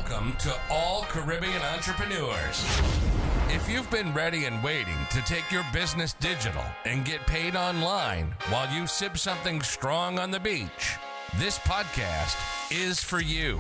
Welcome to all Caribbean entrepreneurs. If you've been ready and waiting to take your business digital and get paid online while you sip something strong on the beach, this podcast is for you.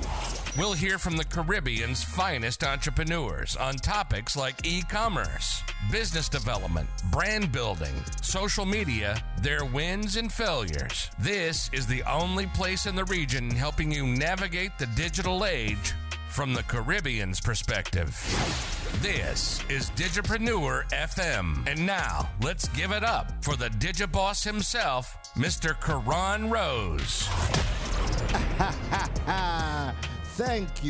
We'll hear from the Caribbean's finest entrepreneurs on topics like e-commerce, business development, brand building, social media, their wins and failures. This is the only place in the region helping you navigate the digital age from the Caribbean's perspective. This is Digipreneur FM. And now, let's give it up for the Digiboss himself, Mr. Keron Rose. Thank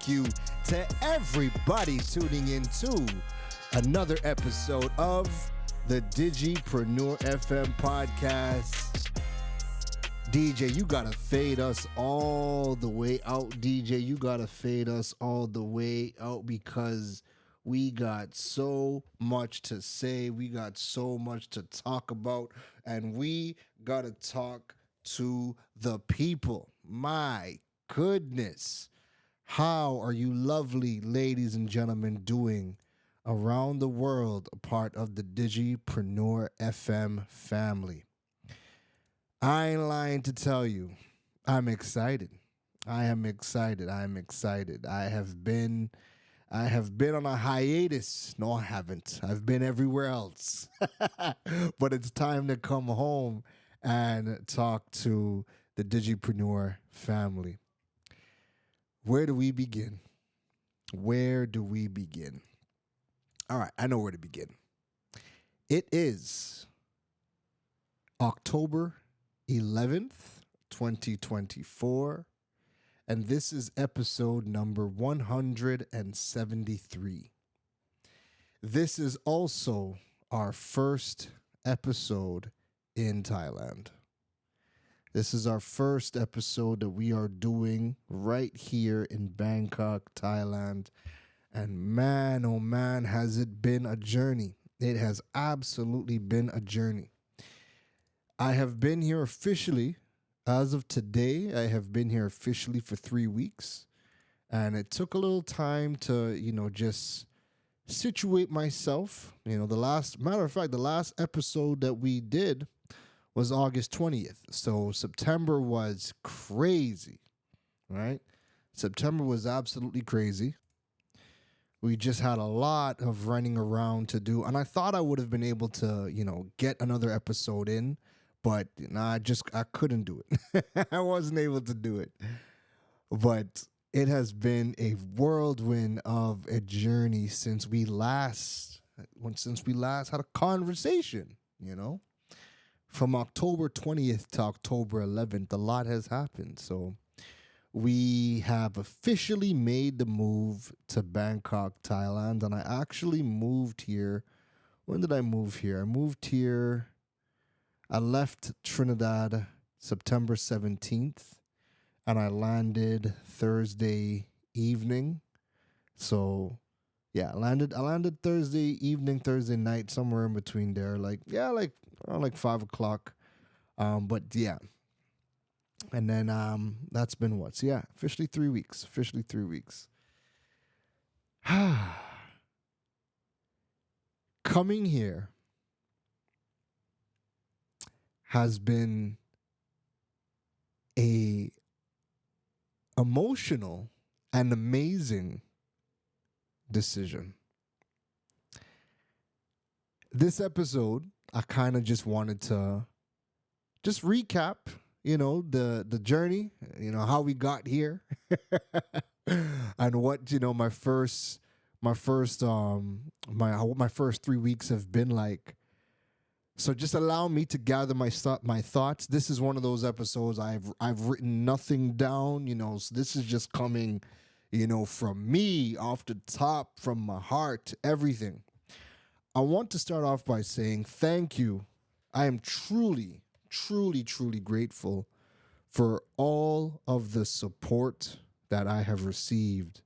you to everybody tuning in to another episode of the Digipreneur FM podcast. DJ, you gotta fade us all the way out. DJ, you gotta fade us all the way out because we got so much to say. We got so much to talk about, and we gotta talk to the people. My goodness. How are you lovely ladies and gentlemen doing around the world, a part of the Digipreneur FM family? I ain't lying to tell you, I'm excited. I am excited. I have been on a hiatus. No, I haven't. I've been everywhere else. But it's time to come home and talk to the Digipreneur family. Where do we begin? All right, I know where to begin. It is October 11th, 2024, and this is episode number 173. This is also our first episode in Thailand. This is our first episode that we are doing right here in Bangkok, Thailand. And man, oh man, has it been a journey. It has absolutely been a journey. I have been here officially, as of today, I have been here officially for 3 weeks. And it took a little time to, just situate myself. The last episode that we did was August 20th. So September was crazy, right? September was absolutely crazy. We just had a lot of running around to do. And I thought I would have been able to, get another episode in. But I couldn't do it. I wasn't able to do it. But it has been a whirlwind of a journey since we last had a conversation, From October 20th to October 11th, a lot has happened. So we have officially made the move to Bangkok, Thailand. And I actually moved here. When did I move here? I left Trinidad September 17th, and I landed Thursday evening. So, yeah, I landed Thursday evening, Thursday night, somewhere in between there, around 5 o'clock. But yeah, and then that's been what? So yeah, officially 3 weeks. Coming here has been a emotional and amazing decision. This episode, I kind of just wanted to just recap, the journey, how we got here and what, my first 3 weeks have been like. So just allow me to gather my thoughts. This is one of those episodes I've written nothing down, so this is just coming, from me, off the top, from my heart, everything. I want to start off by saying thank you. I am truly, truly, truly grateful for all of the support that I have received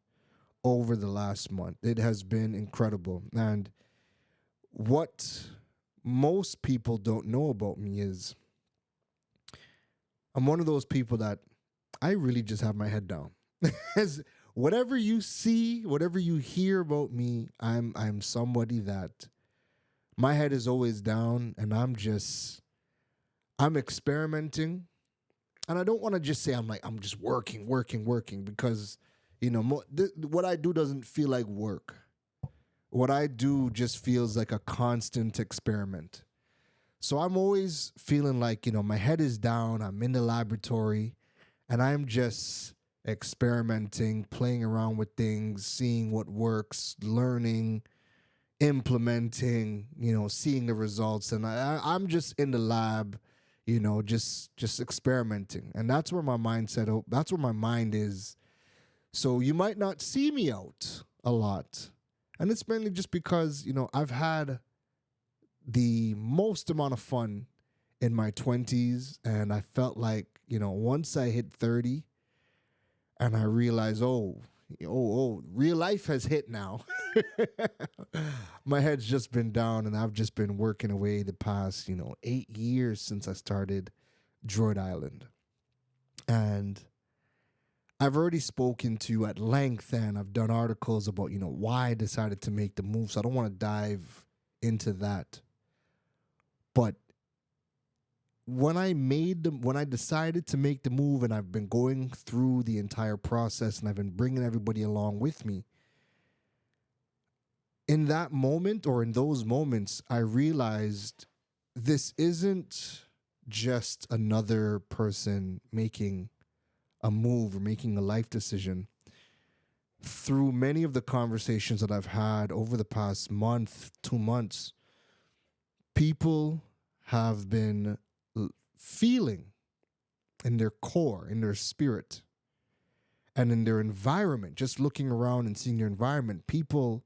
over the last month. It has been incredible. And what most people don't know about me is I'm one of those people that I really just have my head down. As whatever you see, whatever you hear about me, I'm somebody that my head is always down, and I'm experimenting. And I don't want to just say I'm just working, because what I do doesn't feel like work. What I do just feels like a constant experiment. So I'm always feeling like, my head is down, I'm in the laboratory, and I'm just experimenting, playing around with things, seeing what works, learning, implementing, seeing the results. And I'm just in the lab, just experimenting. And that's where that's where my mind is. So you might not see me out a lot. And it's mainly just because, I've had the most amount of fun in my 20s. And I felt like, once I hit 30 and I realized, real life has hit now. My head's just been down, and I've just been working away the past, 8 years since I started Droid Island. And I've already spoken to you at length, and I've done articles about, why I decided to make the move. So I don't want to dive into that. But when I decided to make the move, and I've been going through the entire process, and I've been bringing everybody along with me, in that moment, or in those moments, I realized this isn't just another person making a move or making a life decision. Through many of the conversations that I've had over the past month, 2 months, people have been feeling in their core, in their spirit, and in their environment, just looking around and seeing their environment, people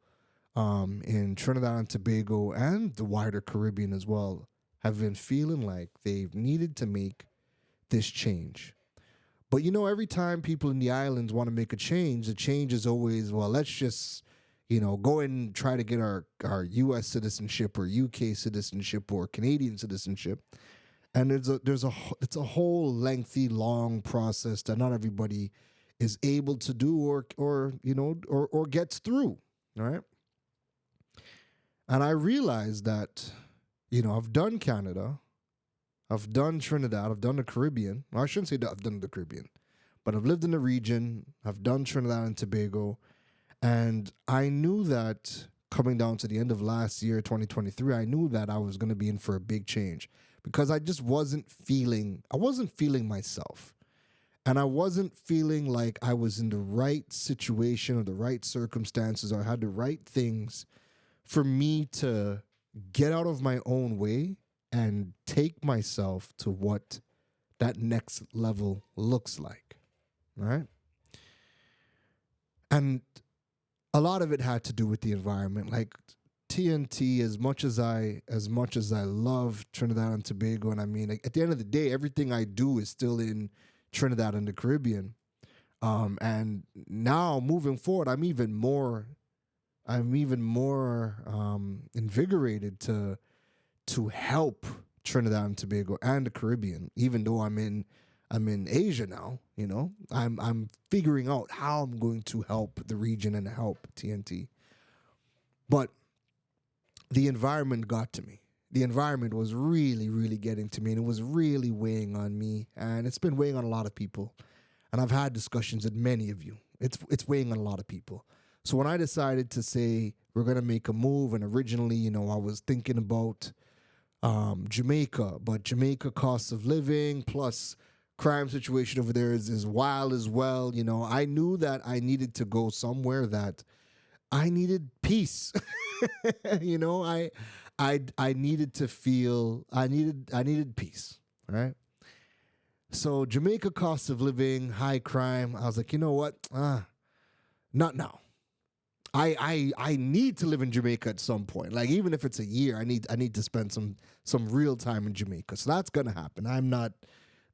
in Trinidad and Tobago and the wider Caribbean as well have been feeling like they've needed to make this change. But every time people in the islands want to make a change, the change is always, well, let's just, go and try to get our U.S. citizenship or U.K. citizenship or Canadian citizenship. And it's a whole lengthy, long process that not everybody is able to do or gets through. All right. And I realized that, I've done Canada, I've done Trinidad, I've done the Caribbean. Well, I shouldn't say that I've done the Caribbean, but I've lived in the region, I've done Trinidad and Tobago, and I knew that coming down to the end of last year, 2023, I knew that I was going to be in for a big change because I just wasn't feeling myself. And I wasn't feeling like I was in the right situation or the right circumstances or had the right things for me to get out of my own way and take myself to what that next level looks like, right? And a lot of it had to do with the environment. Like TNT, as much as I love Trinidad and Tobago, and I mean, like, at the end of the day, everything I do is still in Trinidad and the Caribbean. And now moving forward, I'm even more invigorated to help Trinidad and Tobago and the Caribbean, even though I'm in Asia now. I'm figuring out how I'm going to help the region and help TNT. But the environment got to me. The environment was really, really getting to me, and it was really weighing on me, and it's been weighing on a lot of people. And I've had discussions with many of you. It's weighing on a lot of people. So when I decided to say we're going to make a move, and originally, I was thinking about Jamaica, but Jamaica cost of living plus crime situation over there is wild as well. I knew that I needed to go somewhere that I needed peace. I needed to feel I needed peace. Right. So Jamaica cost of living, high crime. I was like, you know what? Not now. I need to live in Jamaica at some point. Like, even if it's a year, I need to spend some real time in Jamaica. So that's gonna happen.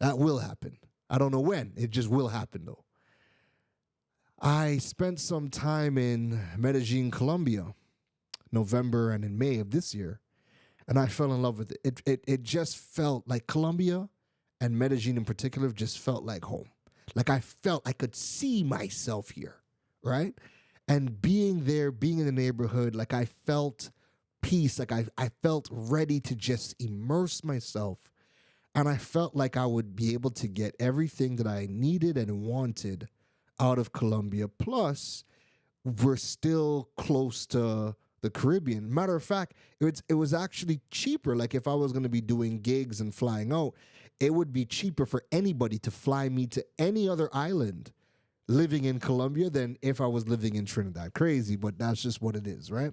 That will happen. I don't know when. It just will happen though. I spent some time in Medellin, Colombia, November and in May of this year, and I fell in love with it. It just felt like Colombia and Medellin in particular just felt like home. Like I felt I could see myself here, right? And being there, being in the neighborhood, like I felt peace. Like I felt ready to just immerse myself. And I felt like I would be able to get everything that I needed and wanted out of Colombia. Plus, we're still close to the Caribbean. Matter of fact, it was actually cheaper. Like if I was going to be doing gigs and flying out, it would be cheaper for anybody to fly me to any other island living in Colombia than if I was living in Trinidad. Crazy, but that's just what it is, right?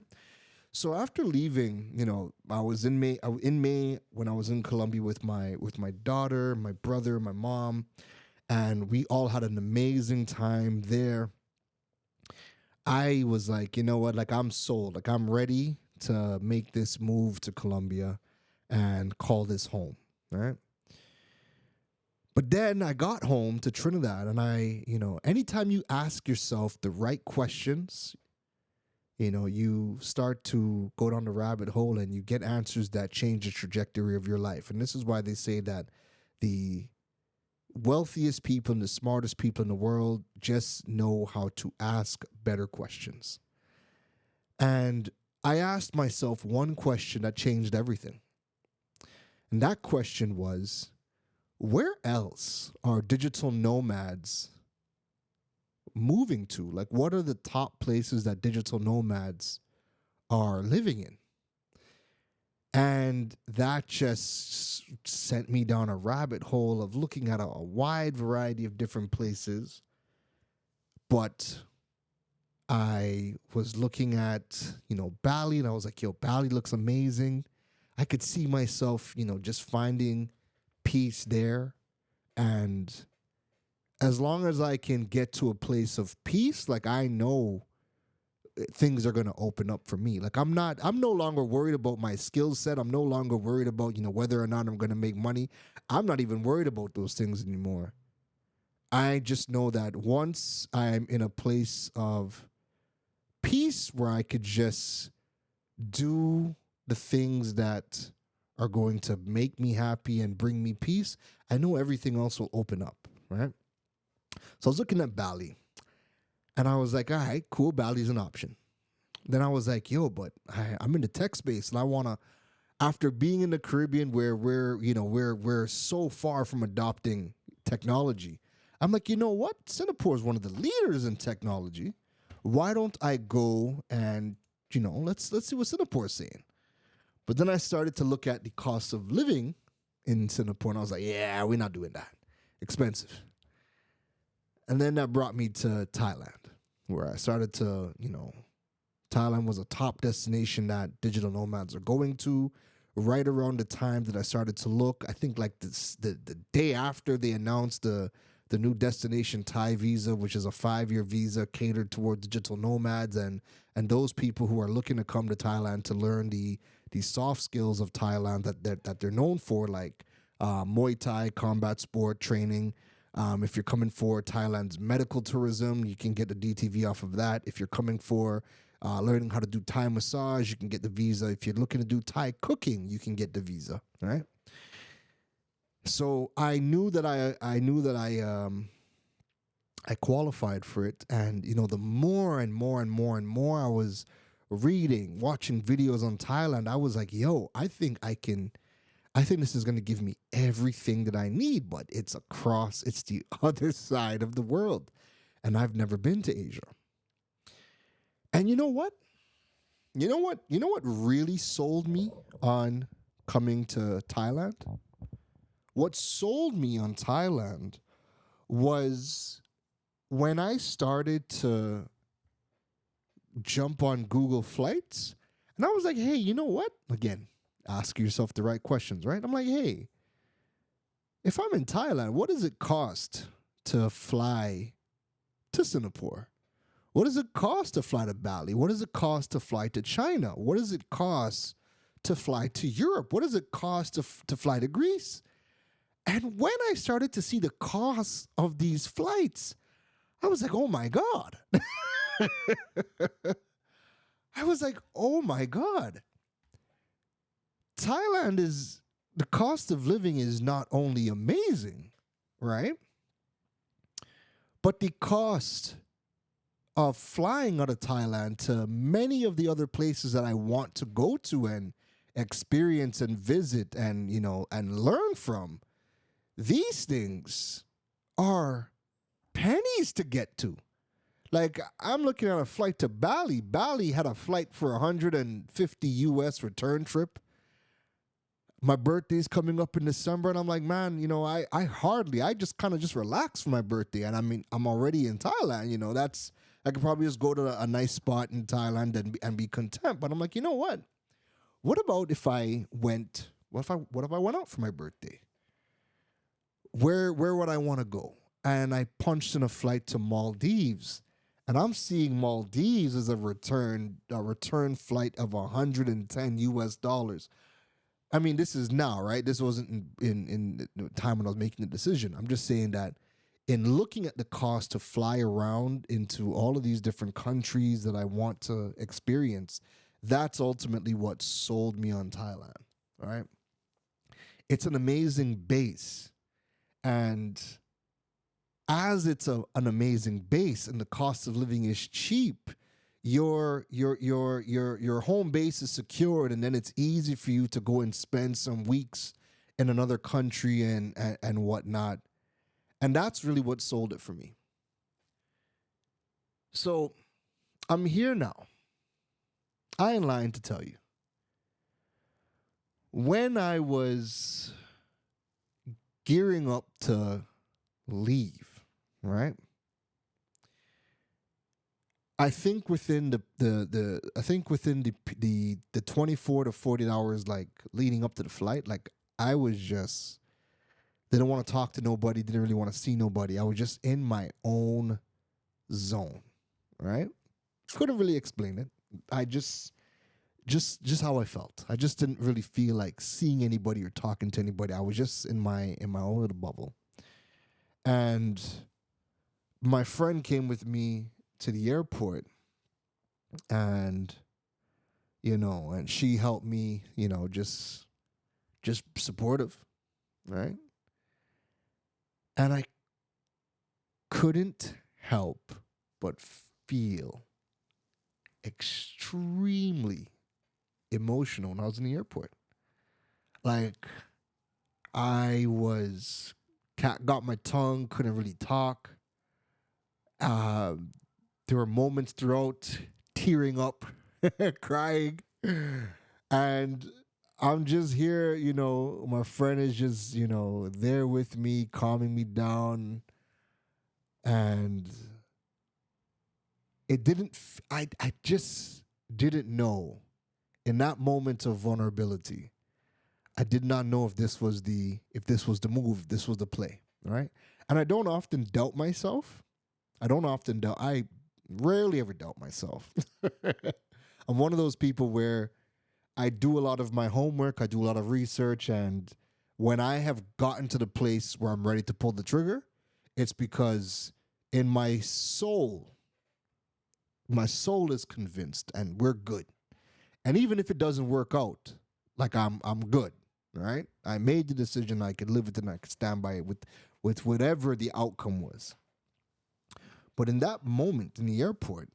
So after leaving, I was in May when I was in Colombia with my daughter, my brother, my mom, and we all had an amazing time there. I was like, you know what? Like I'm sold. Like I'm ready to make this move to Colombia and call this home, right? But then I got home to Trinidad and anytime you ask yourself the right questions, you start to go down the rabbit hole and you get answers that change the trajectory of your life. And this is why they say that the wealthiest people and the smartest people in the world just know how to ask better questions. And I asked myself one question that changed everything. And that question was, where else are digital nomads moving to? Like, what are the top places that digital nomads are living in? And that just sent me down a rabbit hole of looking at a wide variety of different places. But I was looking at, Bali, and I was like, yo, Bali looks amazing. I could see myself, just finding peace there. And as long as I can get to a place of peace, like I know things are going to open up for me. Like I'm no longer worried about my skill set. I'm no longer worried about, whether or not I'm going to make money. I'm not even worried about those things anymore. I just know that once I'm in a place of peace where I could just do the things that are going to make me happy and bring me peace, I know everything else will open up, right? So I was looking at Bali. And I was like, all right, cool, Bali's an option. Then I was like, yo, but I'm in the tech space and I want to, after being in the Caribbean where we're so far from adopting technology, I'm like, you know what? Singapore is one of the leaders in technology. Why don't I go and, let's see what Singapore is saying. But then I started to look at the cost of living in Singapore and I was like, yeah, we're not doing that. Expensive. And then that brought me to Thailand, where I started to, Thailand was a top destination that digital nomads are going to. Right around the time that I started to look, I think like the day after they announced the new destination Thai visa, which is a 5-year visa catered toward digital nomads and those people who are looking to come to Thailand to learn the soft skills of Thailand that they're known for, like Muay Thai, combat sport training. If you're coming for Thailand's medical tourism, you can get the DTV off of that. If you're coming for learning how to do Thai massage, you can get the visa. If you're looking to do Thai cooking, you can get the visa, right? So I knew that I qualified for it, and the more and more and more and more I was reading, watching videos on Thailand, I was like, yo, I think this is going to give me everything that I need, but it's the other side of the world. And I've never been to Asia. And you know what? You know what really sold me on coming to Thailand? What sold me on Thailand was when I started to jump on Google Flights, and I was like, hey, you know what? Again, ask yourself the right questions, right? I'm like, hey, if I'm in Thailand, what does it cost to fly to Singapore? What does it cost to fly to Bali? What does it cost to fly to China? What does it cost to fly to Europe? What does it cost to fly to Greece? And when I started to see the costs of these flights, I was like, oh my God. I was like, oh my God. Thailand the cost of living is not only amazing, right? But the cost of flying out of Thailand to many of the other places that I want to go to and experience and visit and, and learn from, these things are pennies to get to. Like, I'm looking at a flight to Bali. Bali had a flight for 150 US return trip. My birthday's coming up in December, and I'm like, man, I just kind of just relax for my birthday. And I mean, I'm already in Thailand, I could probably just go to a nice spot in Thailand and be content. But I'm like, you know what? What about if I went, what if I went out for my birthday? Where would I want to go? And I punched in a flight to Maldives. And I'm seeing Maldives as a return flight of 110 US dollars. I mean, this is now, right? This wasn't in the time when I was making the decision. I'm just saying that in looking at the cost to fly around into all of these different countries that I want to experience, that's ultimately what sold me on Thailand, all right? It's an amazing base. And as it's an amazing base and the cost of living is cheap, your home base is secured, and then it's easy for you to go and spend some weeks in another country and whatnot. And that's really what sold it for me. So I'm here now. I ain't lying to tell you. When I was gearing up to leave, right? I think within the 24 to 40 hours like leading up to the flight, like I was just didn't want to talk to nobody, didn't really want to see nobody. I was just in my own zone, right? Couldn't really explain it. I just how I felt. I just didn't really feel like seeing anybody or talking to anybody. I was just in my own little bubble. And my friend came with me to the airport, and and she helped me, just supportive, right? And I couldn't help but feel extremely emotional when I was in the airport. Like, I got my tongue, couldn't really talk. There were moments throughout tearing up, crying. And I'm just here, my friend is just, there with me, calming me down. And it didn't, I just didn't know in that moment of vulnerability. I did not know if this was the move, this was the play, right? And I don't often doubt myself. I rarely ever doubt myself. I'm one of those people where I do a lot of my homework, I do a lot of research, and when I have gotten to the place where I'm ready to pull the trigger, it's because in my soul is convinced and we're good. And even if it doesn't work out, like I'm good, right? I made the decision, I could live with it and I could stand by it with whatever the outcome was. But in that moment in the airport,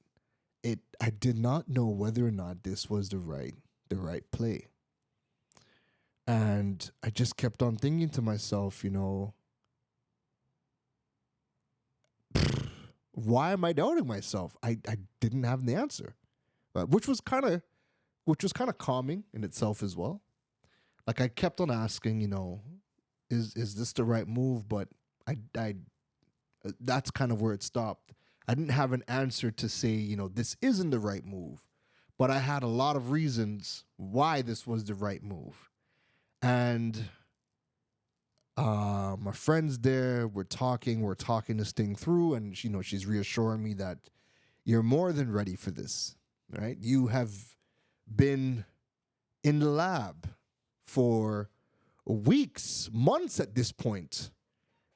I did not know whether or not this was the right play. And I just kept on thinking to myself, why am I doubting myself? I didn't have the answer, which was kind of calming in itself as well. Like, I kept on asking, is this the right move? But I that's kind of where it stopped. I didn't have an answer to say, this isn't the right move, but I had a lot of reasons why this was the right move. And my friend's there, we're talking this thing through, and she's reassuring me that you're more than ready for this, right? You have been in the lab for weeks, months at this point,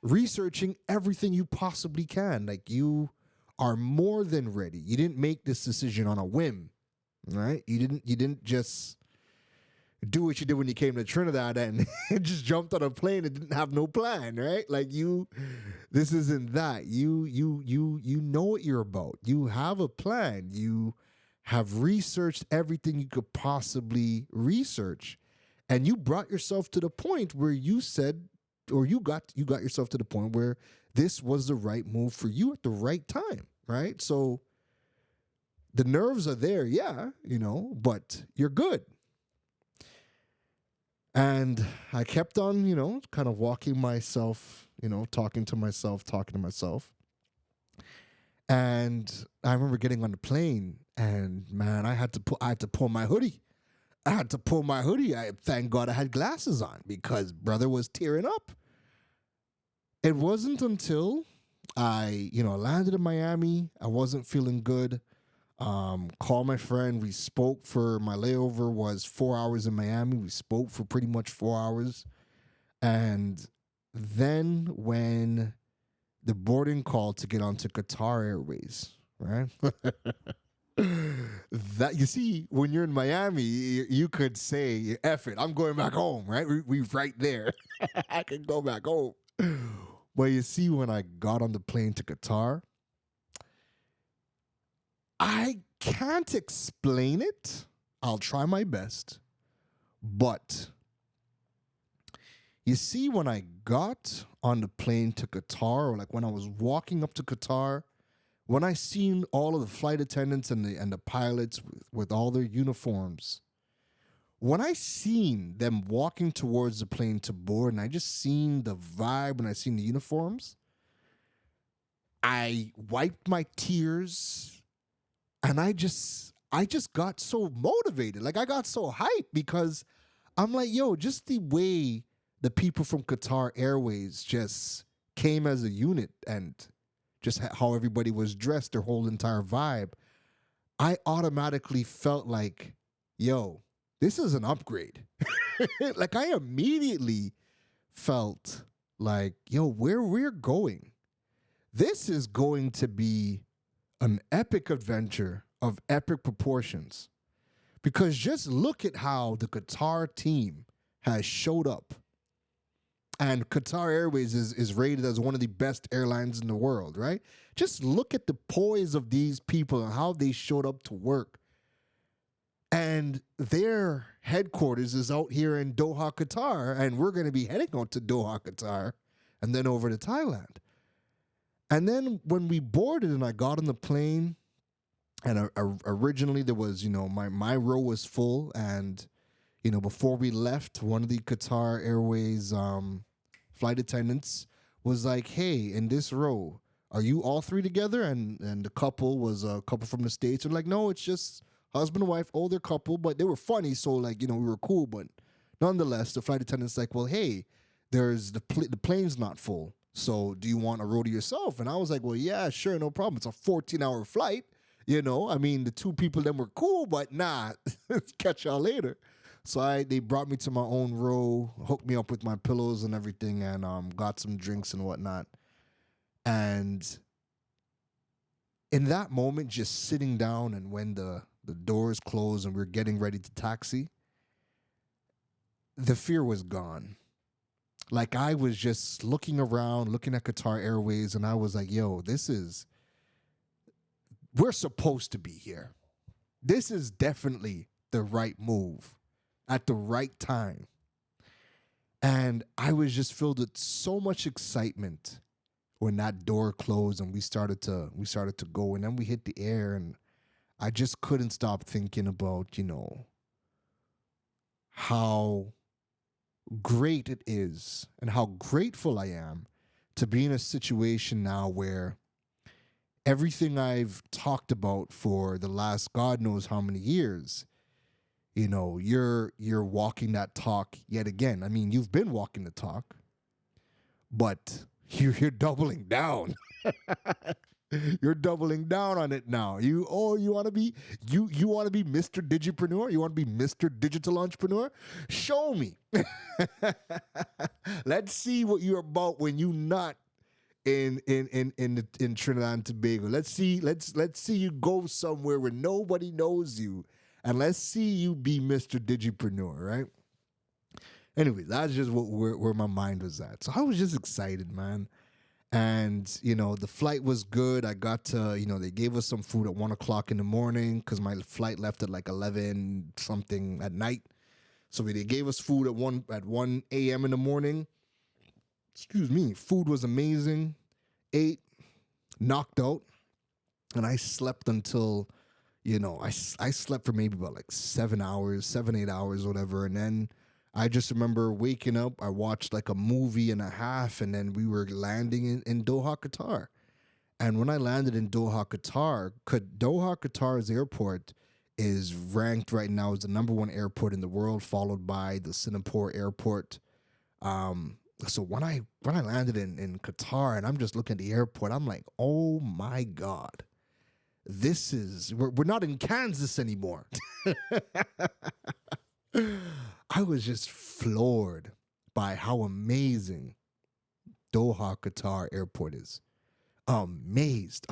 researching everything you possibly can. Like, you are more than ready. You didn't make this decision on a whim, right? You didn't just do what you did when you came to Trinidad and just jumped on a plane and didn't have no plan, right? Like this isn't that. You know what you're about. You have a plan. You have researched everything you could possibly research. And you brought yourself to the point where you said, or you got yourself to the point where this was the right move for you at the right time, right? So the nerves are there, yeah, but you're good. And I kept on, kind of walking myself, talking to myself. And I remember getting on the plane and man, I had to pull my hoodie. Thank God I had glasses on because brother was tearing up. It wasn't until I, landed in Miami. I wasn't feeling good. Called my friend. We spoke for my layover was 4 hours in Miami. We spoke for pretty much 4 hours. And then when the boarding call to get onto Qatar Airways, right? That you see, when you're in Miami, you could say, F it, I'm going back home, right? We right there. I can go back home. But you see, when I got on the plane to Qatar, I can't explain it. I'll try my best. But you see, when I got on the plane to Qatar, or like when I was walking up to Qatar, when I seen all of the flight attendants and the pilots with all their uniforms, when I seen them walking towards the plane to board, and I just seen the vibe and I seen the uniforms, I wiped my tears, and I just got so motivated. Like I got so hyped because I'm like, yo, just the way the people from Qatar Airways just came as a unit and just how everybody was dressed, their whole entire vibe, I automatically felt like, yo, this is an upgrade. Like I immediately felt like, yo, where we're going, this is going to be an epic adventure of epic proportions. Because just look at how the Qatar team has showed up. And Qatar Airways is rated as one of the best airlines in the world, right? Just look at the poise of these people and how they showed up to work. And their headquarters is out here in Doha, Qatar, and we're going to be heading out to Doha, Qatar, and then over to Thailand. And then when we boarded and I got on the plane, and originally there was, my row was full, and before we left, one of the Qatar Airways flight attendants was like, hey, in this row, are you all three together? And the couple was a couple from the States. They're like, no, it's just husband and wife, older couple. But they were funny, so we were cool. But nonetheless, the flight attendant's like, well, hey, there's the plane's not full. So do you want a row to yourself? And I was like, well, yeah, sure, no problem. It's a 14-hour flight. The two people then were cool, but nah, catch y'all later. So they brought me to my own row, hooked me up with my pillows and everything, and got some drinks and whatnot. And in that moment, just sitting down, and when the doors closed and we were getting ready to taxi, the fear was gone. Like I was just looking around, looking at Qatar Airways, and I was like, yo, we're supposed to be here. This is definitely the right move at the right time. And I was just filled with so much excitement when that door closed and we started to go, and then we hit the air, and I just couldn't stop thinking about, how great it is and how grateful I am to be in a situation now where everything I've talked about for the last God knows how many years, you're walking that talk yet again. I mean, you've been walking the talk, but you're doubling down. You're doubling down on it now. You want to be Mr. Digipreneur? You want to be Mr. Digital Entrepreneur? Show me. Let's see what you're about when you're not in Trinidad and Tobago. Let's see you go somewhere where nobody knows you And let's see you be Mr. Digipreneur, right? Anyway, that's just where my mind was at. So I was just excited, man. And, the flight was good. I got to, they gave us some food at 1 o'clock in the morning because my flight left at like 11 something at night. So they gave us food at 1 a.m. in the morning. Excuse me. Food was amazing. Ate, knocked out. And I slept until, I slept for maybe about like 7 hours, 8 hours, whatever. And then I just remember waking up. I watched like a movie and a half, and then we were landing in Doha, Qatar. And when I landed in Doha, Qatar's airport is ranked right now as the number one airport in the world, followed by the Singapore airport. So when I landed in Qatar and I'm just looking at the airport, I'm like, oh my God. We're not in Kansas anymore. I was just floored by how amazing Doha, Qatar airport is. Amazed.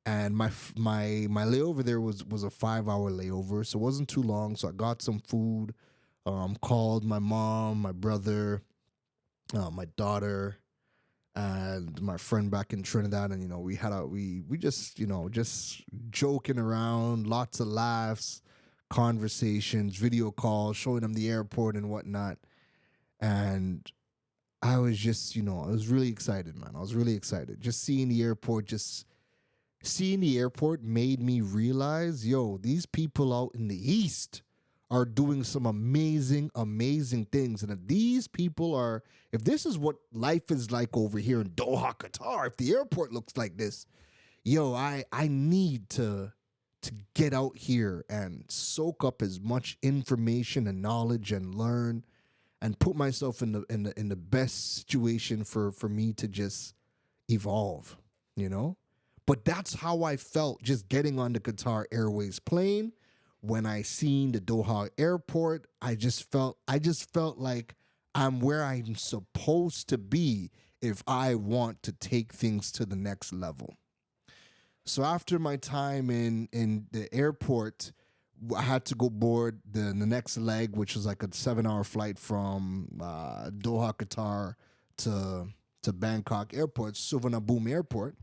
And my layover there was a 5-hour layover, so it wasn't too long. So I got some food, called my mom, my brother, my daughter, and my friend back in Trinidad, and we had we just just joking around, lots of laughs, conversations, video calls, showing them the airport and whatnot. And I was just, I was really excited, man. I was really excited. Just seeing the airport made me realize, these people out in the East are doing some amazing, amazing things. And if this is what life is like over here in Doha, Qatar, if the airport looks like this, I need to get out here and soak up as much information and knowledge and learn and put myself in the best situation for me to just evolve, But that's how I felt just getting on the Qatar Airways plane. When I seen the Doha airport, I just felt like I'm where I'm supposed to be if I want to take things to the next level. So after my time in the airport, I had to go board the next leg, which was like a 7-hour flight from Doha, Qatar to Bangkok airport, Suvarnabhumi airport.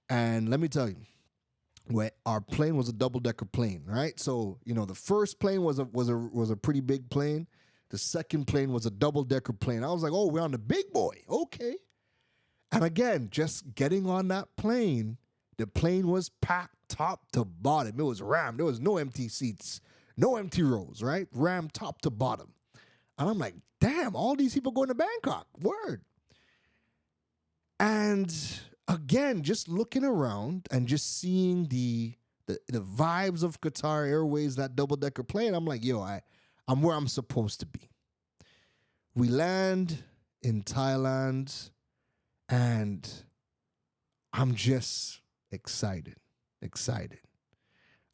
And let me tell you, our plane was a double-decker plane, right? So, the first plane was a pretty big plane. The second plane was a double-decker plane. I was like, oh, we're on the big boy. Okay. And again, just getting on that plane, the plane was packed top to bottom. It was rammed. There was no empty seats, no empty rows, right? Rammed top to bottom. And I'm like, damn, all these people going to Bangkok. Word. And again, just looking around and just seeing the vibes of Qatar Airways, that double-decker plane, I'm like, I'm where I'm supposed to be. We land in Thailand, and I'm just excited.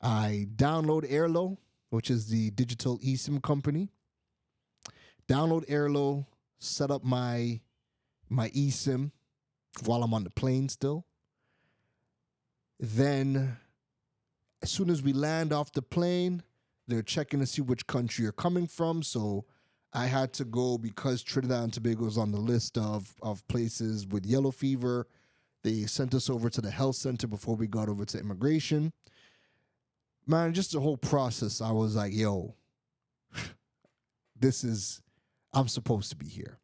I download Airlo, which is the digital eSIM company. Download Airlo, set up my eSIM while I'm on the plane still. Then, as soon as we land off the plane, they're checking to see which country you're coming from. So I had to go, because Trinidad and Tobago is on the list of places with yellow fever. They sent us over to the health center before we got over to immigration. Man, just the whole process, I was like, I'm supposed to be here.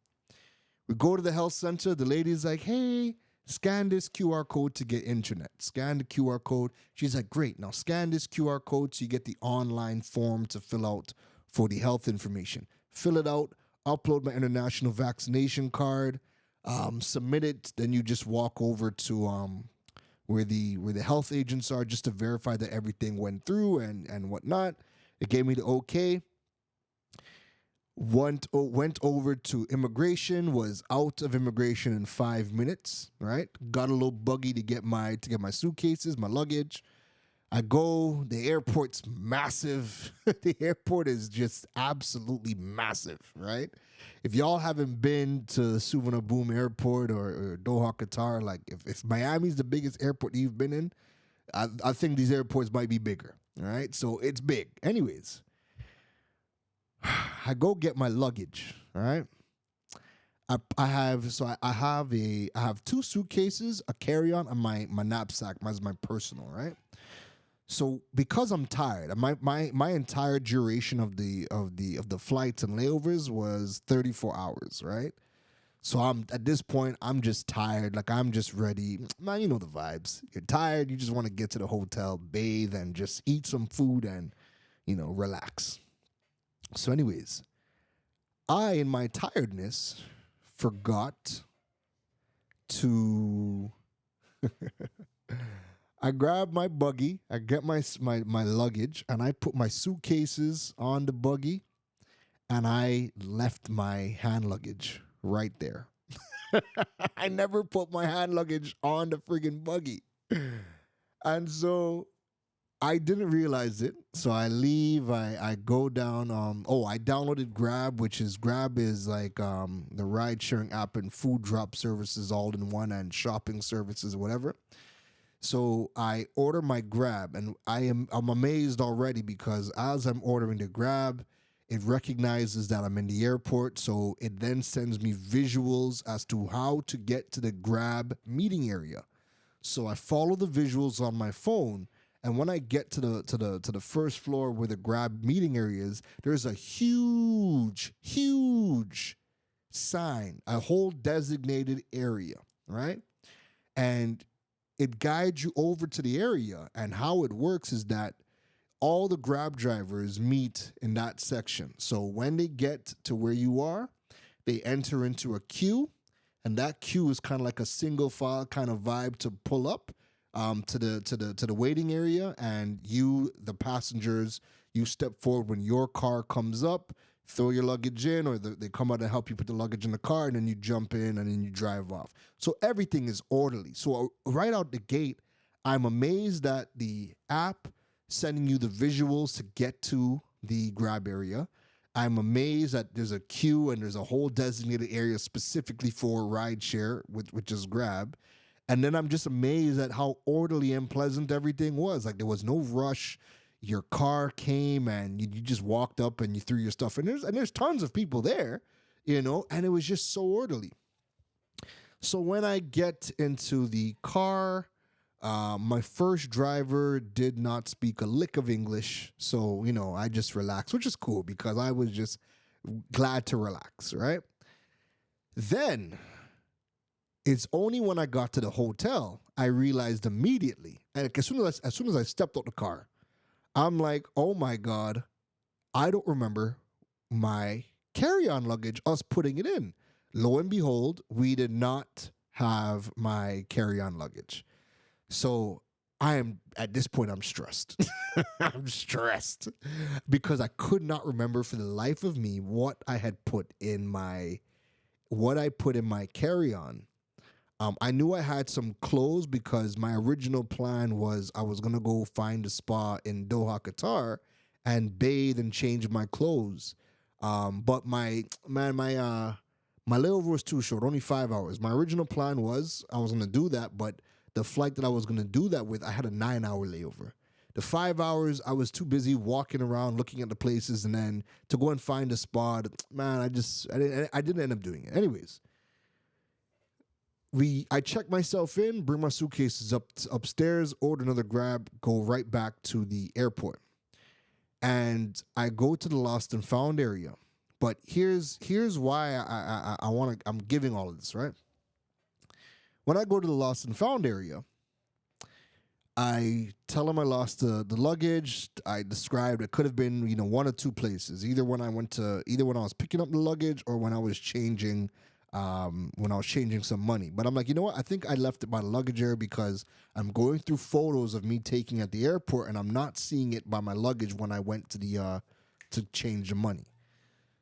We go to the health center. The lady's like, hey, scan this QR code to get internet. Scan the QR code. She's like, great. Now scan this QR code so you get the online form to fill out for the health information. Fill it out, upload my international vaccination card, submit it. Then you just walk over to where the health agents are just to verify that everything went through and whatnot. It gave me the okay. Went over to immigration, was out of immigration in 5 minutes, right? Got a little buggy to get my suitcases, my luggage. I go, the airport's massive. The airport is just absolutely massive, right? If y'all haven't been to Suvarnabhumi Airport or Doha, Qatar, like if Miami's the biggest airport you've been in, I think these airports might be bigger. All right, so it's big. Anyways, I go get my luggage. All right, I have two suitcases, a carry on, and my knapsack, my personal. Right. So because I'm tired, my entire duration of the flights and layovers was 34 hours. Right. So I'm at this point, I'm just tired. Like I'm just ready. Man, you know the vibes. You're tired. You just want to get to the hotel, bathe, and just eat some food and, relax. So, anyways, I, in my tiredness, forgot to. I grab my buggy. I get my luggage, and I put my suitcases on the buggy, and I left my hand luggage right there. I never put my hand luggage on the friggin' buggy. And so I didn't realize it. So I leave, I go down. I downloaded Grab is like the ride sharing app and food drop services all in one and shopping services, whatever. So I order my Grab, and I'm amazed already because as I'm ordering the Grab, it recognizes that I'm in the airport, so it then sends me visuals as to how to get to the Grab meeting area. So I follow the visuals on my phone, and when I get to the first floor where the Grab meeting area is, there's a huge sign, a whole designated area, right? And it guides you over to the area, and how it works is that all the Grab drivers meet in that section. So when they get to where you are, they enter into a queue, and that queue is kind of like a single file kind of vibe to pull up to the waiting area, and you, the passengers, you step forward when your car comes up, throw your luggage in, or they come out and help you put the luggage in the car, and then you jump in and then you drive off. So everything is orderly. So right out the gate, I'm amazed that the app sending you the visuals to get to the Grab area. I'm amazed that there's a queue and there's a whole designated area specifically for rideshare, which is Grab. And then I'm just amazed at how orderly and pleasant everything was. Like there was no rush. Your car came and you just walked up and you threw your stuff. And there's tons of people there, and it was just so orderly. So when I get into the car, my first driver did not speak a lick of English. So, I just relaxed, which is cool because I was just glad to relax, right? Then it's only when I got to the hotel, I realized immediately. And as soon as I stepped out the car, I'm like, oh my God, I don't remember my carry-on luggage, us putting it in. Lo and behold, we did not have my carry-on luggage. So at this point, I'm stressed. I'm stressed because I could not remember for the life of me what I put in my carry-on. I knew I had some clothes because my original plan was I was going to go find a spa in Doha, Qatar and bathe and change my clothes. But my layover was too short, only 5 hours. My original plan was I was going to do that, but the flight that I was going to do that with, I had a 9-hour layover. The 5 hours, I was too busy walking around, looking at the places, and then to go and find a spot, man, I didn't end up doing it. Anyways, I check myself in, bring my suitcases upstairs, order another Grab, go right back to the airport. And I go to the lost and found area. But here's why I'm giving all of this, right? When I go to the lost and found area, I tell them I lost the luggage. I described it could have been, one or two places. Either when I was picking up the luggage or when I was changing some money. But I'm like, you know what? I think I left it by the luggage area because I'm going through photos of me taking at the airport and I'm not seeing it by my luggage when I went to change the money.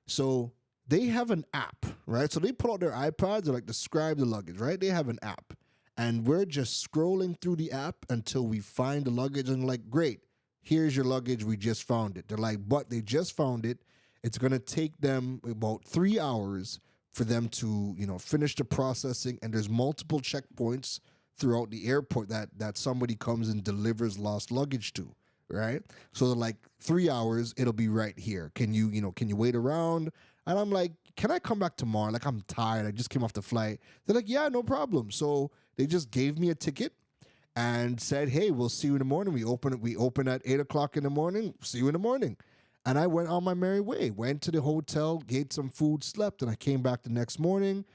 So they have an app, right? So they pull out their iPads, they're like, describe the luggage, right? They have an app. And we're just scrolling through the app until we find the luggage and like, great, here's your luggage. We just found it. They're like, but they just found it. It's going to take them about 3 hours for them to, finish the processing. And there's multiple checkpoints throughout the airport that somebody comes and delivers lost luggage to, right? So they're like 3 hours, it'll be right here. Can you wait around? And I'm like, can I come back tomorrow? Like, I'm tired. I just came off the flight. They're like, yeah, no problem. So they just gave me a ticket and said, hey, we'll see you in the morning. We open at 8 o'clock in the morning. See you in the morning. And I went on my merry way, went to the hotel, ate some food, slept, and I came back the next morning.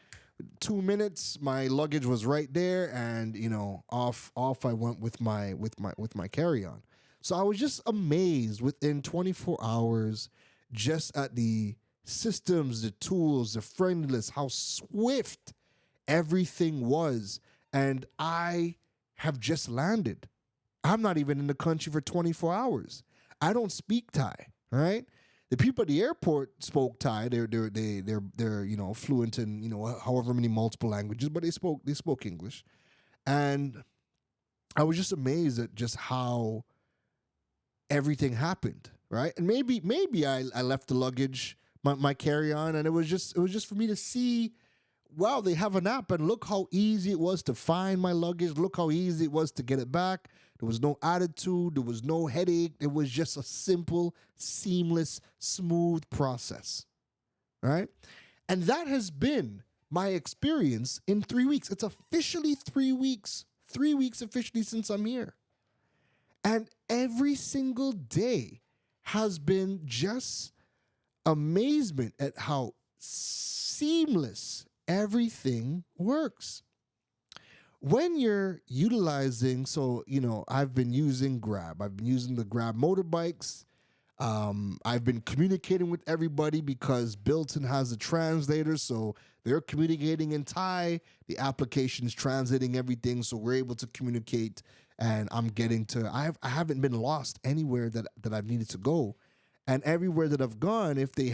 2 minutes, my luggage was right there, and off I went with my carry-on. So I was just amazed within 24 hours, just at the systems, the tools, the friendliness, how swift everything was. And I have just landed. I'm not even in the country for 24 hours. I don't speak Thai. All right. The people at the airport spoke Thai. They're fluent in however many multiple languages, but they spoke English, and I was just amazed at just how everything happened. Right, and maybe I left the luggage, my carry on, and it was just for me to see. Wow, they have an app, and look how easy it was to find my luggage. Look how easy it was to get it back. There was no attitude. There was no headache. It was just a simple, seamless, smooth process. Right? And that has been my experience in 3 weeks. It's officially 3 weeks. 3 weeks officially since I'm here. And every single day has been just amazement at how seamless everything works. When you're utilizing, I've been using Grab. I've been using the Grab motorbikes. I've been communicating with everybody because Built-in has a translator, so they're communicating in Thai. The application is translating everything, so we're able to communicate. And I haven't been lost anywhere that I've needed to go. And everywhere that I've gone, if they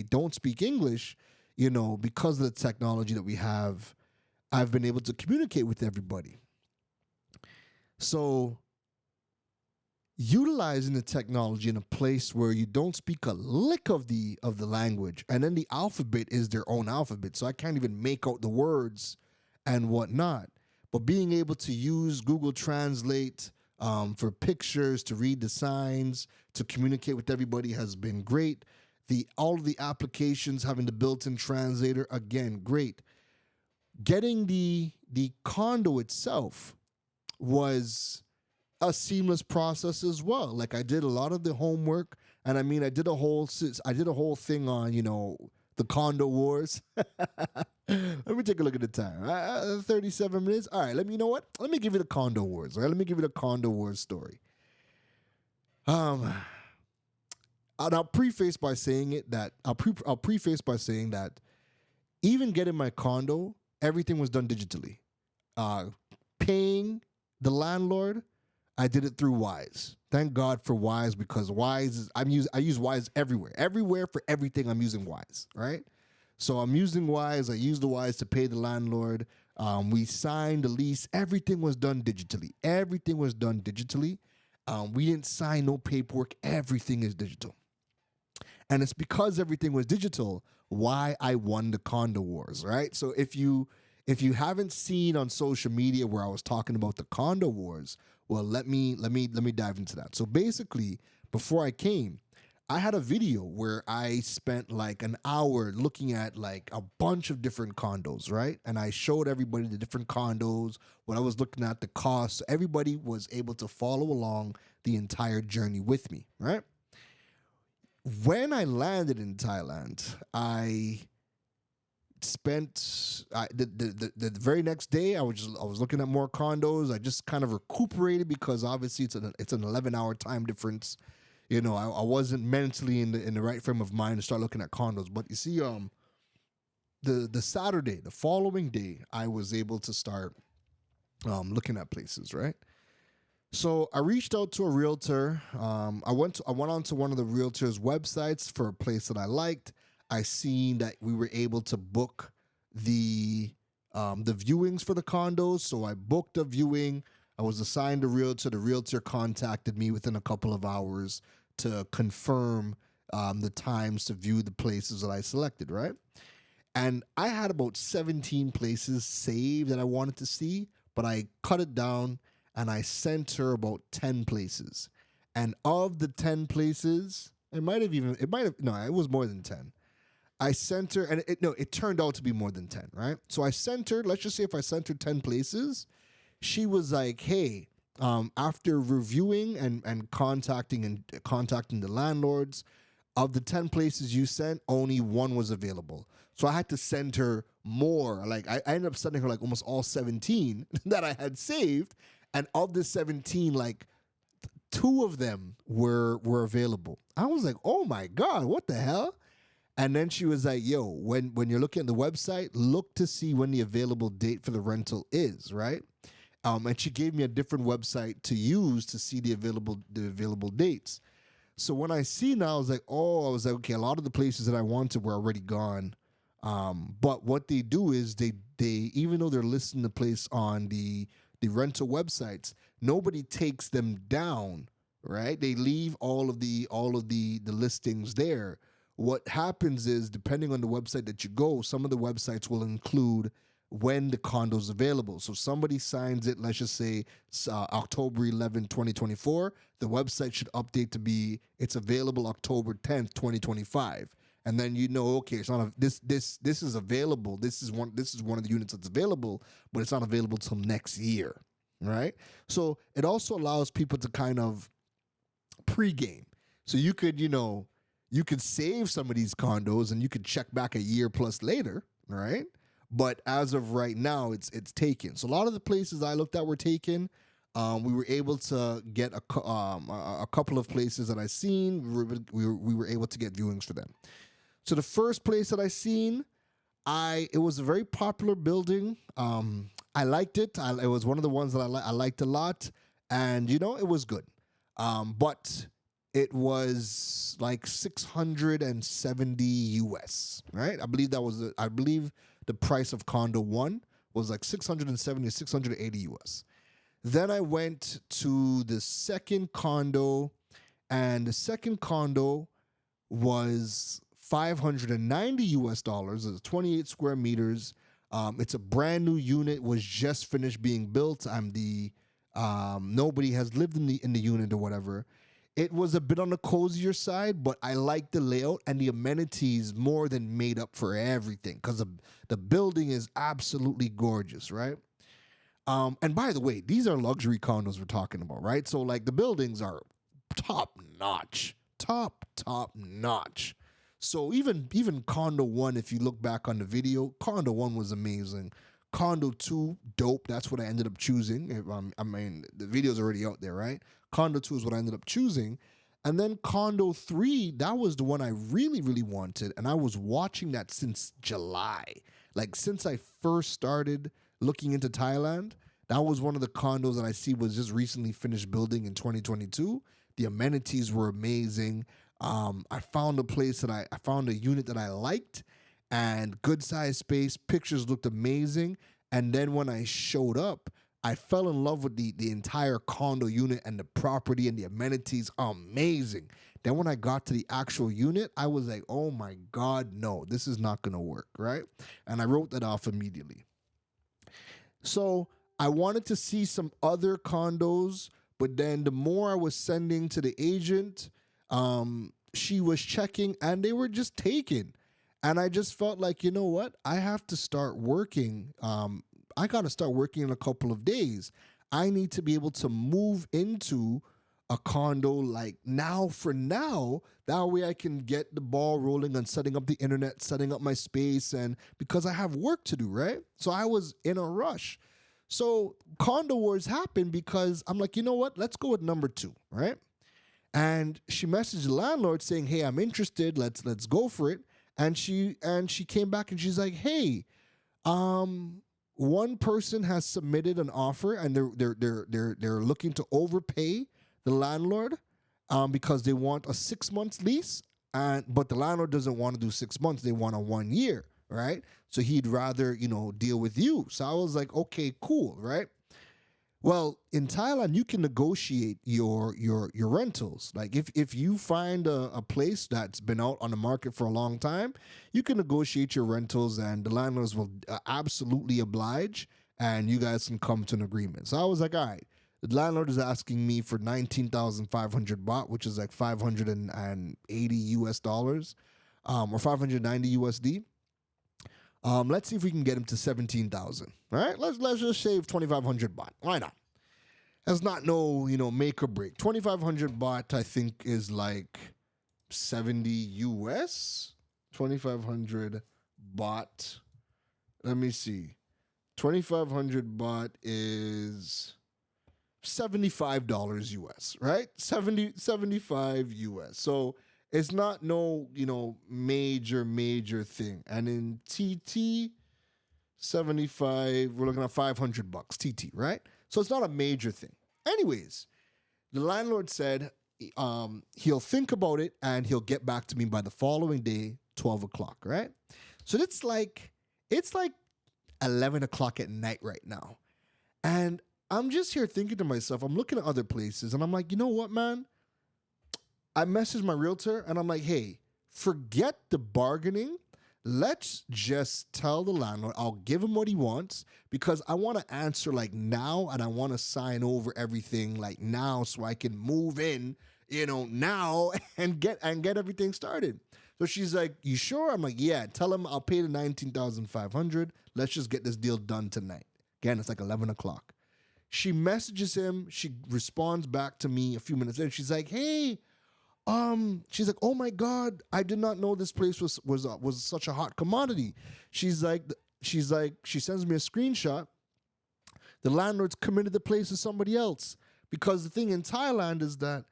don't speak English, because of the technology that we have, I've been able to communicate with everybody. So utilizing the technology in a place where you don't speak a lick of the language, and then the alphabet is their own alphabet, so I can't even make out the words and whatnot. But being able to use Google Translate for pictures, to read the signs, to communicate with everybody has been great. All of the applications having the built-in translator, again, great. Getting the condo itself was a seamless process as well. Like, I did a lot of the homework, and I did a whole thing on the condo wars. Let me take a look at the time. 37 minutes. All right. Let me give you the condo wars. All right. Let me give you the condo wars story. And I'll preface by saying that even getting my condo, everything was done digitally. Paying the landlord, I did it through Wise. Thank God for Wise, because I use Wise everywhere. Everywhere for everything, I'm using Wise, right? So I'm using Wise. I used the Wise to pay the landlord. We signed the lease. Everything was done digitally. We didn't sign no paperwork. Everything is digital. And it's because everything was digital why I won the condo wars, right? So if you haven't seen on social media where I was talking about the condo wars, well, let me dive into that. So basically, before I came, I had a video where I spent like an hour looking at like a bunch of different condos, right? And I showed everybody the different condos, what I was looking at, the costs. So everybody was able to follow along the entire journey with me, right? When I landed in Thailand, I spent the very next day. I was looking at more condos. I just kind of recuperated because obviously it's an 11-hour time difference. I wasn't mentally in the right frame of mind to start looking at condos. But you see, the Saturday, the following day, I was able to start looking at places, right? So I reached out to a realtor. I went on to one of the realtors' websites for a place that I liked. I seen that we were able to book the viewings for the condos. So I booked a viewing. I was assigned a realtor. The realtor contacted me within a couple of hours to confirm the times to view the places that I selected, right? And I had about 17 places saved that I wanted to see, but I cut it down and I sent her about 10 places. And of the 10 places, it was more than 10. I sent her, and it turned out to be more than 10, right? So I sent her, let's just say if I sent her 10 places, she was like, hey, after reviewing and contacting the landlords, of the 10 places you sent, only one was available. So I had to send her more. Like I ended up sending her like almost all 17 that I had saved. And of the 17, like 2 of them were available. I was like, oh my God, what the hell? And then she was like, yo, when you're looking at the website, look to see when the available date for the rental is, right? And she gave me a different website to use to see the available dates. So when I see now, I was like, okay, a lot of the places that I wanted were already gone. But what they do is they even though they're listing the place on the rental websites, nobody takes them down, right? They leave all of the listings there. What happens is, depending on the website that you go, some of the websites will include when the condo's available. So somebody signs it, let's just say October 11, 2024, the website should update to be it's available October 10th, 2025. And then okay, it's not this is available. This is one of the units that's available, but it's not available till next year, right? So it also allows people to kind of pregame. So you could save some of these condos and you could check back a year plus later, right? But as of right now, it's taken. So a lot of the places I looked at were taken. We were able to get a couple of places that I seen. We were able to get viewings for them. So the first place that I seen, it was a very popular building. I liked it. It was one of the ones that I liked a lot, and it was good. But it was like 670 US, right? I believe the price of condo 1 was like 670, 680 US. Then I went to the second condo, and the second condo was 590 US dollars. It's 28 square meters. It's a brand new unit, was just finished being built. Nobody has lived in the unit or whatever. It was a bit on the cozier side, but I liked the layout, and the amenities more than made up for everything, because the building is absolutely gorgeous, right? And by the way, these are luxury condos we're talking about, right? So like the buildings are top notch. So even condo 1, if you look back on the video, condo 1 was amazing. Condo 2, dope. That's what I ended up choosing. The video's already out there, right? Condo 2 is what I ended up choosing. And then condo 3, that was the one I really, really wanted. And I was watching that since July. Like since I first started looking into Thailand, that was one of the condos that I see was just recently finished building in 2022. The amenities were amazing. I found I found a unit that I liked, and good size space. Pictures looked amazing. And then when I showed up, I fell in love with the entire condo unit, and the property and the amenities are amazing. Then when I got to the actual unit, I was like, oh my God, no, this is not going to work, right? And I wrote that off immediately. So I wanted to see some other condos, but then the more I was sending to the agent, she was checking, and they were just taken. And I just felt like, you know what? I have to start working. I got to start working in a couple of days. I need to be able to move into a condo like now. That way I can get the ball rolling on setting up the internet, setting up my space, and because I have work to do, right? So I was in a rush. So condo wars happened because I'm like, you know what? Let's go with number 2, right? And she messaged the landlord saying, hey, I'm interested. Let's go for it. And she came back and she's like, hey, one person has submitted an offer, and they're looking to overpay the landlord because they want a 6 months lease, but the landlord doesn't want to do 6 months. They want a 1 year, right? So he'd rather deal with you. So I was like, okay, cool, right? Well, in Thailand, you can negotiate your rentals. Like if you find a place that's been out on the market for a long time, you can negotiate your rentals, and the landlords will absolutely oblige, and you guys can come to an agreement. So I was like, all right, The landlord is asking me for 19,500 baht, which is like 580 US dollars, or 590 USD. Let's see if we can get him to 17,000. All right, let's just shave 2,500 baht. Why not? That's not no make or break. 2,500 baht I think is like 70 US. 2,500 baht. Let me see. 2,500 baht is $75 US, right? 75 US. So it's not no, major thing. And in TT 75, we're looking at 500 bucks TT, right? So it's not a major thing. Anyways, the landlord said he'll think about it and he'll get back to me by the following day, 12 o'clock, right? So it's like 11 o'clock at night right now. And I'm just here thinking to myself, I'm looking at other places and I'm like, you know what, man? I messaged my realtor and I'm like, hey, forget the bargaining. Let's just tell the landlord I'll give him what he wants because I want to answer like now and I want to sign over everything like now so I can move in, now and get everything started. So she's like, you sure? I'm like, yeah, tell him I'll pay the 19,500. Let's just get this deal done tonight. Again, it's like 11 o'clock. She messages him. She responds back to me a few minutes later. She's like, hey, she's like, oh my God, I did not know this place was such a hot commodity. She sends me a screenshot. The landlord's committed the place to somebody else because the thing in Thailand is that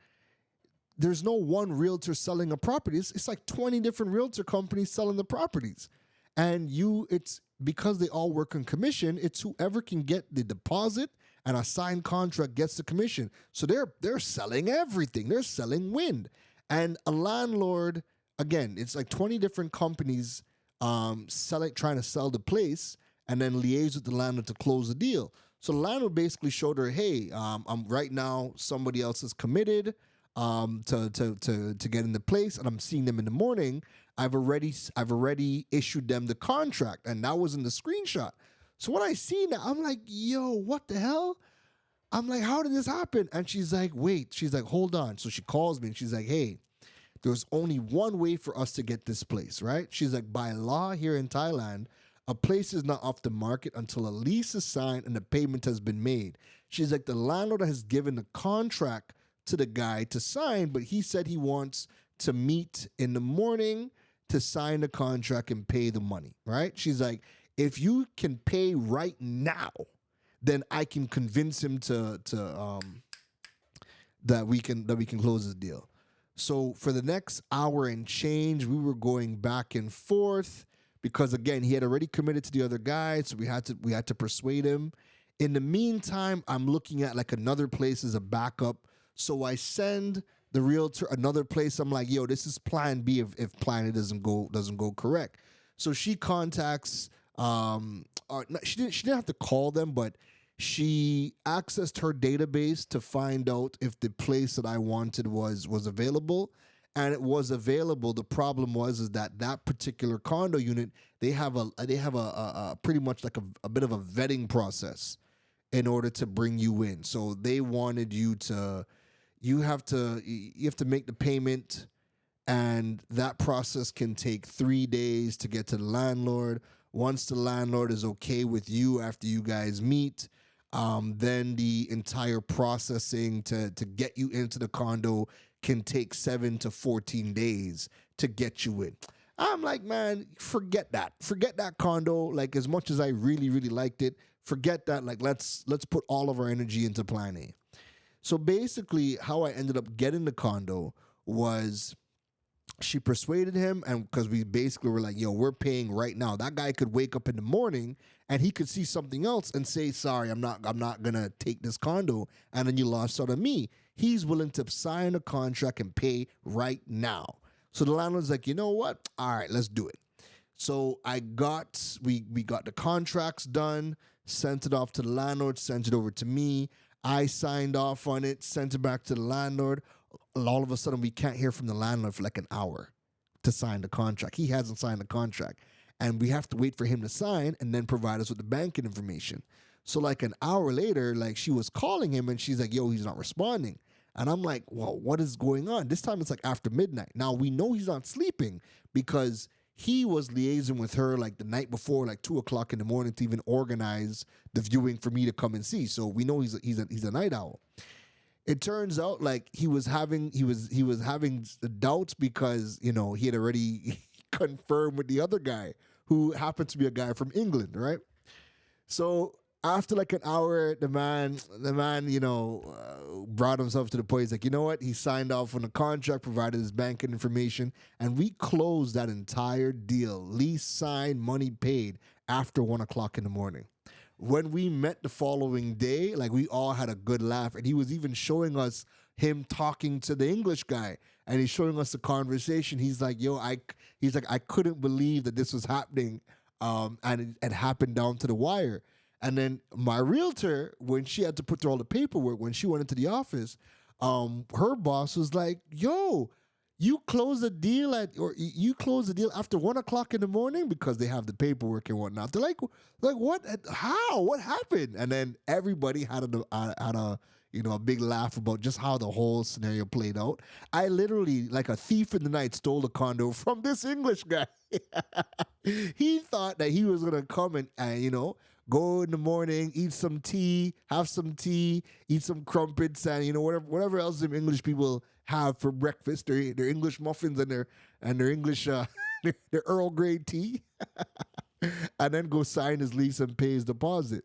there's no one realtor selling a property. It's like 20 different realtor companies selling the properties. And it's because they all work on commission, it's whoever can get the deposit and a signed contract gets the commission. So they're selling everything. They're selling wind. And a landlord, again, it's like 20 different companies trying to sell the place and then liaise with the landlord to close the deal. So the landlord basically showed her, hey, I'm right now somebody else is committed to get in the place, and I'm seeing them in the morning. I've already issued them the contract, and that was in the screenshot. So when I see that, I'm like, yo, what the hell? I'm like, how did this happen? And she's like, wait. She's like, hold on. So she calls me and she's like, hey, there's only one way for us to get this place, right? She's like, by law here in Thailand, a place is not off the market until a lease is signed and the payment has been made. She's like, the landlord has given the contract to the guy to sign, but he said he wants to meet in the morning to sign the contract and pay the money, right? She's like, if you can pay right now, then I can convince him that we can close this deal. So for the next hour and change, we were going back and forth because again, he had already committed to the other guy, so we had to persuade him. In the meantime, I'm looking at like another place as a backup. So I send the realtor another place. I'm like, yo, this is plan B if plan A doesn't go correct. So she contacts she didn't have to call them, but she accessed her database to find out if the place that I wanted was available, and it was available. The problem was that particular condo unit, they have a pretty much like a bit of a vetting process in order to bring you in. So they wanted you have to make the payment, and that process can take 3 days to get to the landlord. Once the landlord is okay with you after you guys meet, then the entire processing to get you into the condo can take 7 to 14 days to get you in. I'm like, man, forget that. Forget that condo. Like, as much as I really, really liked it, forget that. Like, let's put all of our energy into plan A. So basically, how I ended up getting the condo was she persuaded him, and because we basically were like, yo, we're paying right now. That guy could wake up in the morning and he could see something else and say, sorry, I'm not gonna take this condo, and then you lost out on me. He's willing to sign a contract and pay right now. So the landlord's like, you know what? All right, let's do it. So we got the contracts done, sent it off to the landlord, sent it over to me. I signed off on it, sent it back to the landlord. All of a sudden, we can't hear from the landlord for like an hour to sign the contract. He hasn't signed the contract. And we have to wait for him to sign and then provide us with the banking information. So like an hour later, like she was calling him and she's like, yo, he's not responding. And I'm like, well, what is going on? This time it's like after midnight. Now we know he's not sleeping because he was liaising with her like the night before, like 2 o'clock in the morning, to even organize the viewing for me to come and see. So we know he's a night owl. It turns out like he was having doubts because he had already confirmed with the other guy who happened to be a guy from England, right? So after like an hour, the man, brought himself to the point. He's like, you know what? He signed off on the contract, provided his banking information, and we closed that entire deal. Lease signed, money paid after 1 o'clock in the morning. When we met the following day, like we all had a good laugh, and he was even showing us him talking to the English guy, and he's showing us the conversation. He's like, yo, I couldn't believe that this was happening, and it happened down to the wire. And then my realtor, when she had to put through all the paperwork, when she went into the office, her boss was like, yo, you close the deal you close the deal after 1 o'clock in the morning, because they have the paperwork and whatnot. They're like what? How? What happened? And then everybody had a big laugh about just how the whole scenario played out. I literally, like a thief in the night, stole the condo from this English guy. He thought that he was gonna come and go in the morning, eat some tea, have some tea, eat some crumpets, and whatever else some English people have for breakfast. Their English muffins and their English their Earl Grey tea, and then go sign his lease and pay his deposit.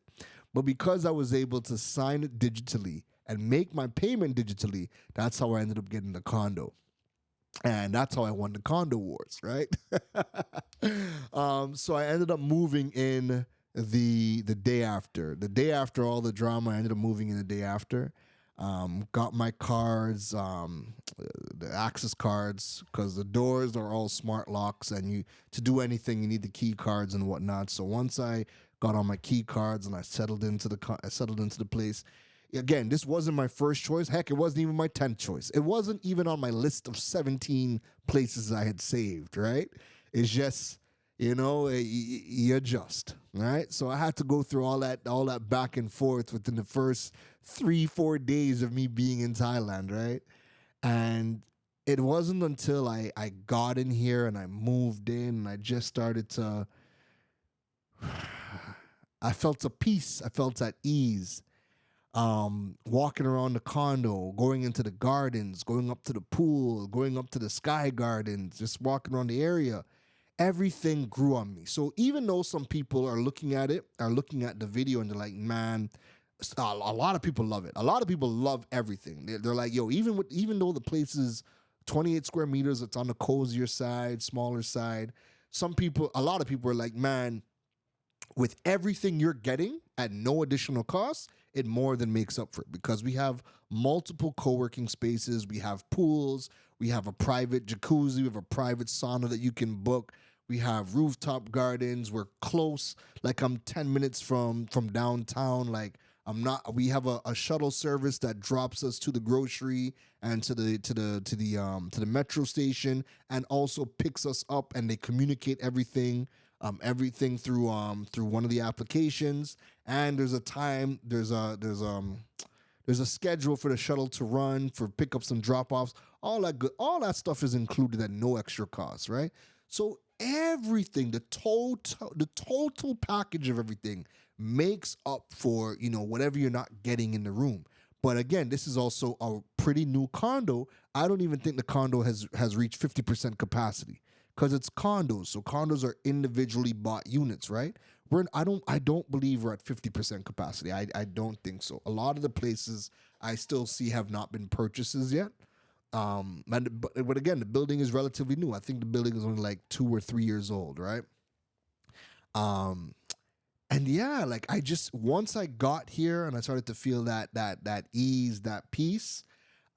But because I was able to sign it digitally and make my payment digitally, that's how I ended up getting the condo. And that's how I won the condo wars, right? So I ended up moving in the day after. The day after all the drama, I ended up moving in the day after. Got my cards, the access cards, because the doors are all smart locks, and to do anything you need the key cards and whatnot. So once I got all my key cards and I settled into the place. Again, this wasn't my first choice. Heck, it wasn't even my 10th choice. It wasn't even on my list of 17 places I had saved, right? It's just, you adjust, right? So I had to go through all that back and forth within the first 3-4 days of me being in Thailand, right? And it wasn't until I got in here and I moved in and I just started to, I felt at peace. I felt at ease. Walking around the condo, going into the gardens, going up to the pool, going up to the sky gardens, just walking around the area, everything grew on me. So even though some people are looking at the video and they're like, man, a lot of people love it. A lot of people love everything. They're like, yo, even though the place is 28 square meters, it's on the cozier side, smaller side. A lot of people are like, man, with everything you're getting at no additional cost, it more than makes up for it, because we have multiple co-working spaces, we have pools, we have a private jacuzzi, we have a private sauna that you can book, we have rooftop gardens, we're close, like I'm 10 minutes from downtown, like we have a shuttle service that drops us to the grocery and to the metro station, and also picks us up, and they communicate everything through one of the applications. And there's a schedule for the shuttle to run, for pickups and drop-offs. All that stuff is included at no extra cost, right? So everything, the total package of everything makes up for, whatever you're not getting in the room. But again, this is also a pretty new condo. I don't even think the condo has reached 50% capacity, because it's condos. So condos are individually bought units, right? I don't believe we're at 50% capacity. I don't think so. A lot of the places I still see have not been purchases yet. But again, the building is relatively new. I think the building is only like 2 or 3 years old, right? And yeah, like once I got here and I started to feel that ease, that peace,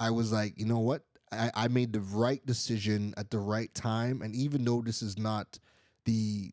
I was like, you know what? I made the right decision at the right time. And even though this is not the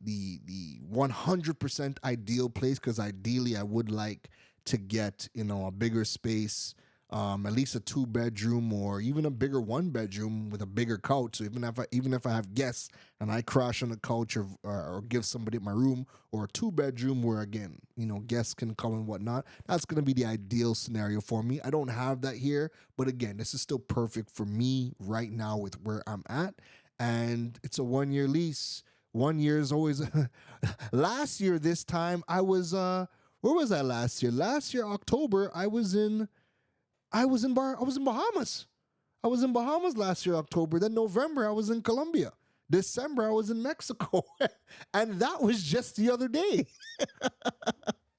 100% ideal place, because ideally I would like to get, a bigger space, at least a 2-bedroom or even a bigger 1-bedroom with a bigger couch. So even if I have guests and I crash on the couch or give somebody my room, or a 2-bedroom where again, guests can come and whatnot, that's gonna be the ideal scenario for me. I don't have that here, but again, this is still perfect for me right now with where I'm at, and it's a 1-year lease. 1 year is always. Last year this time I was where was I last year? Last year October I was in Bahamas. I was in Bahamas last year, October. Then November, I was in Colombia. December, I was in Mexico. And that was just the other day.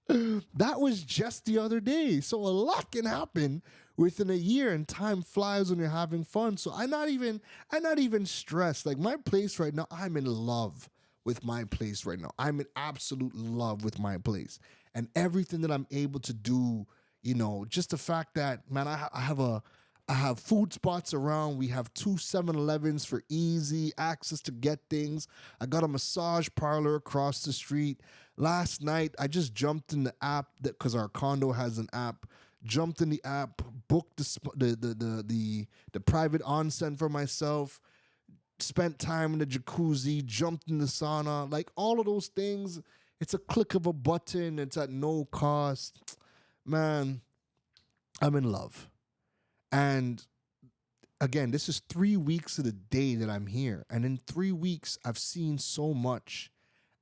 That was just the other day. So a lot can happen within a year, and time flies when you're having fun. So I'm not even stressed. Like my place right now, I'm in love with my place right now. I'm in absolute love with my place. And everything that I'm able to do, just the fact that, man, I have food spots around. We have 2 7-Elevens for easy access to get things. I got a massage parlor across the street. Last night, I just jumped in the app because our condo has an app. Jumped in the app, booked the private onsen for myself. Spent time in the jacuzzi. Jumped in the sauna. Like all of those things, it's a click of a button. It's at no cost. Man, I'm in love. And again, this is 3 weeks of the day that I'm here. And in 3 weeks, I've seen so much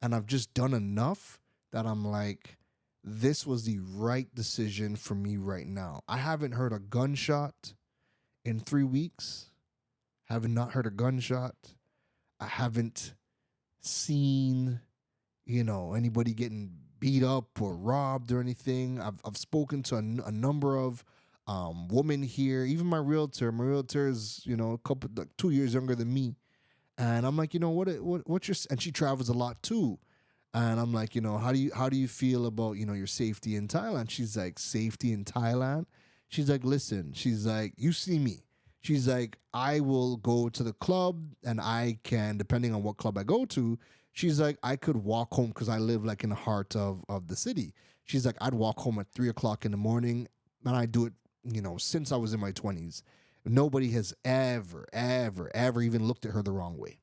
and I've just done enough that I'm like, this was the right decision for me right now. I haven't heard a gunshot in 3 weeks. Have not heard a gunshot. I haven't seen, anybody getting beat up or robbed or anything. I've spoken to a number of women here. Even my realtor. My realtor is 2 years younger than me, and I'm like, what's your, and she travels a lot too, and I'm like, how do you feel about your safety in Thailand? She's like, safety in Thailand. She's like, listen. She's like, you see me. She's like, I will go to the club and I can, depending on what club I go to. She's like, I could walk home because I live like in the heart of the city. She's like, I'd walk home at 3:00 in the morning, and I do it, since I was in my 20s. Nobody has ever even looked at her the wrong way.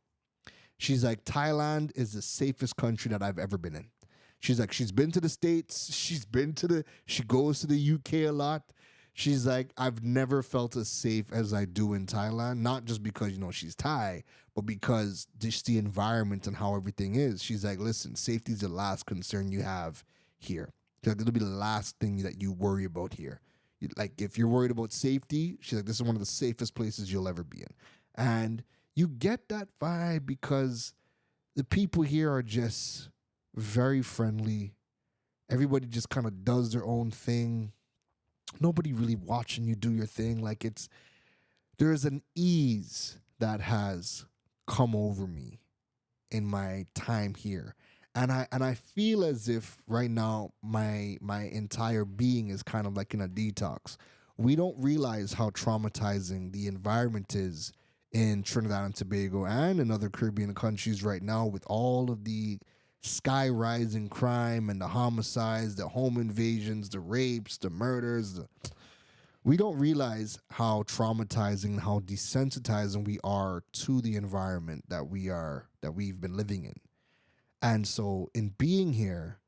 She's like, Thailand is the safest country that I've ever been in. She's like, she's been to the States. She goes to the UK a lot. She's like, I've never felt as safe as I do in Thailand, not just because, she's Thai, but because just the environment and how everything is. She's like, listen, safety is the last concern you have here. She's like, it'll be the last thing that you worry about here. Like, if you're worried about safety, she's like, this is one of the safest places you'll ever be in. And you get that vibe because the people here are just very friendly. Everybody just kind of does their own thing. Nobody really watching you do your thing. Like, there is an ease that has come over me in my time here. And I feel as if right now my entire being is kind of like in a detox. We don't realize how traumatizing the environment is in Trinidad and Tobago and in other Caribbean countries right now, with all of the sky rising crime and the homicides, the home invasions, the rapes, the murders. We don't realize how traumatizing, how desensitizing we are to the environment that we've been living in. And so in being here,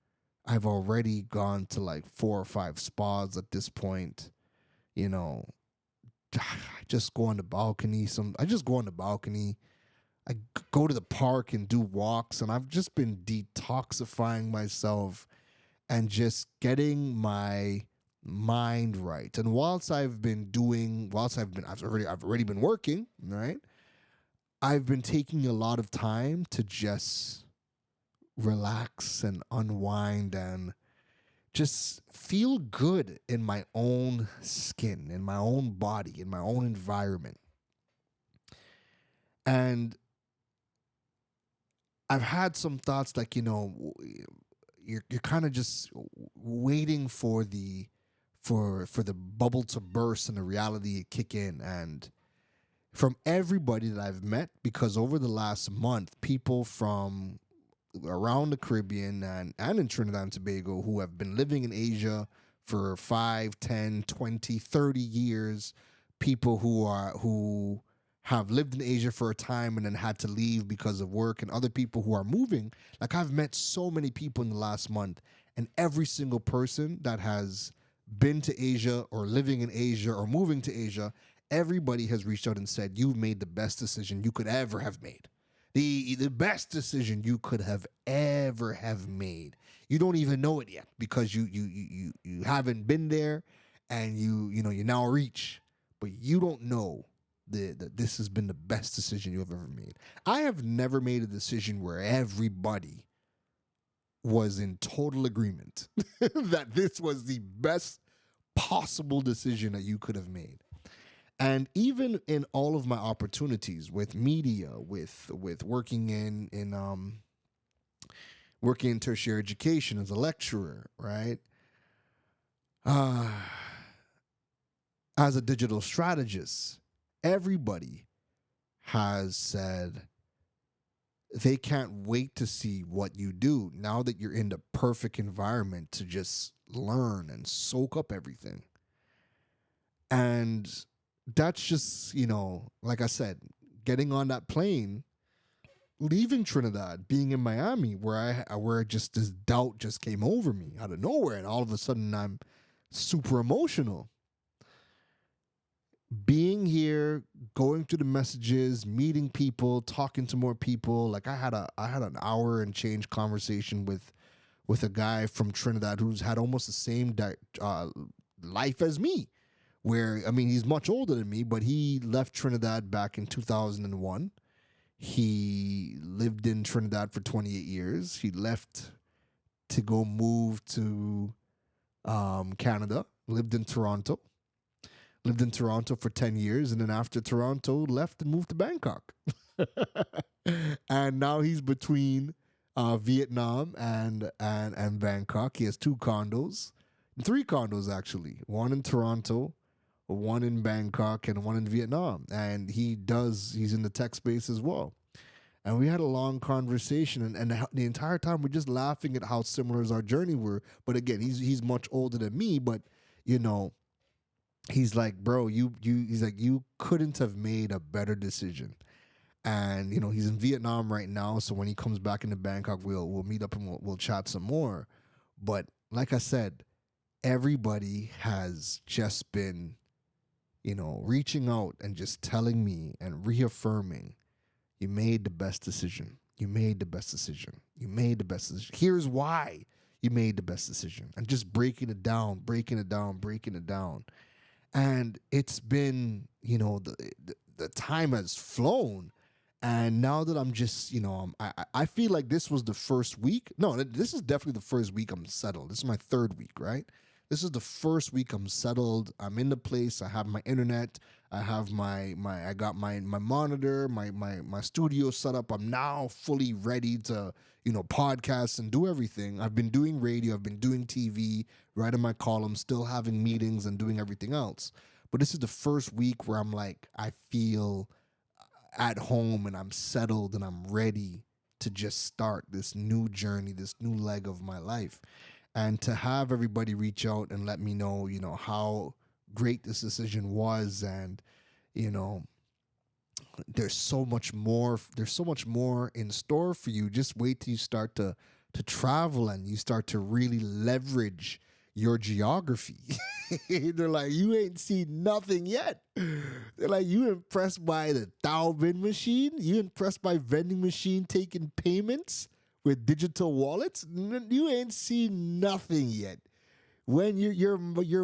I've already gone to like 4 or 5 spas at this point. I just go on the balcony. I go to the park and do walks, and I've just been detoxifying myself and just getting my mind right. And whilst I've already been working, right? I've been taking a lot of time to just relax and unwind and just feel good in my own skin, in my own body, in my own environment. And I've had some thoughts like, you're kind of just waiting for the bubble to burst and the reality to kick in. And from everybody that I've met, because over the last month, people from around the Caribbean and in Trinidad and Tobago who have been living in Asia for 5, 10, 20, 30 years, people who have lived in Asia for a time and then had to leave because of work, and other people who are moving. Like, I've met so many people in the last month, and every single person that has been to Asia or living in Asia or moving to Asia, everybody has reached out and said, you've made the best decision you could ever have made. The best decision you could have ever have made. You don't even know it yet because you haven't been there, and you now reach, but you don't know that this has been the best decision you have ever made. I have never made a decision where everybody was in total agreement that this was the best possible decision that you could have made. And even in all of my opportunities with media, with working in working in tertiary education as a lecturer, right? As a digital strategist, everybody has said they can't wait to see what you do now that you're in the perfect environment to just learn and soak up everything. And that's just, like I said, getting on that plane, leaving Trinidad, being in Miami, where just this doubt just came over me out of nowhere, and all of a sudden I'm super emotional. Being here, going through the messages, meeting people, talking to more people. Like, I had an hour and change conversation with a guy from Trinidad who's had almost the same life as me. Where, I mean, he's much older than me, but he left Trinidad back in 2001. He lived in Trinidad for 28 years. He left to go move to Canada, lived in Toronto for 10 years, and then after Toronto, left and moved to Bangkok. And now he's between Vietnam and Bangkok. He has 3 condos actually, one in Toronto, one in Bangkok, and one in Vietnam. And he's in the tech space as well. And we had a long conversation, and the entire time we're just laughing at how similar as our journey were. But again, he's much older than me, but he's like, bro, he's like, you couldn't have made a better decision. And he's in Vietnam right now, so when he comes back into Bangkok, we'll meet up and we'll chat some more. But like I said, everybody has just been reaching out and just telling me and reaffirming, you made the best decision. You made the best decision. You made the best decision. Here's why you made the best decision. And just breaking it down. And it's been, the time has flown. And now that I'm just, I feel like this was the first week. No, this is definitely the first week I'm settled. This is my 3rd week, right? This is the first week I'm settled. I'm in the place. I have my internet. I have I got my monitor, my studio set up. I'm now fully ready to, podcast and do everything. I've been doing radio. I've been doing TV, writing my columns, still having meetings and doing everything else. But this is the first week where I'm like, I feel at home and I'm settled and I'm ready to just start this new journey, this new leg of my life. And to have everybody reach out and let me know, how great this decision was. And, there's so much more in store for you. Just wait till you start to travel and you start to really leverage your geography. They're like, you ain't seen nothing yet. They're like, you impressed by the Tao Bin machine? You impressed by vending machine taking payments with digital wallets? You ain't seen nothing yet. When your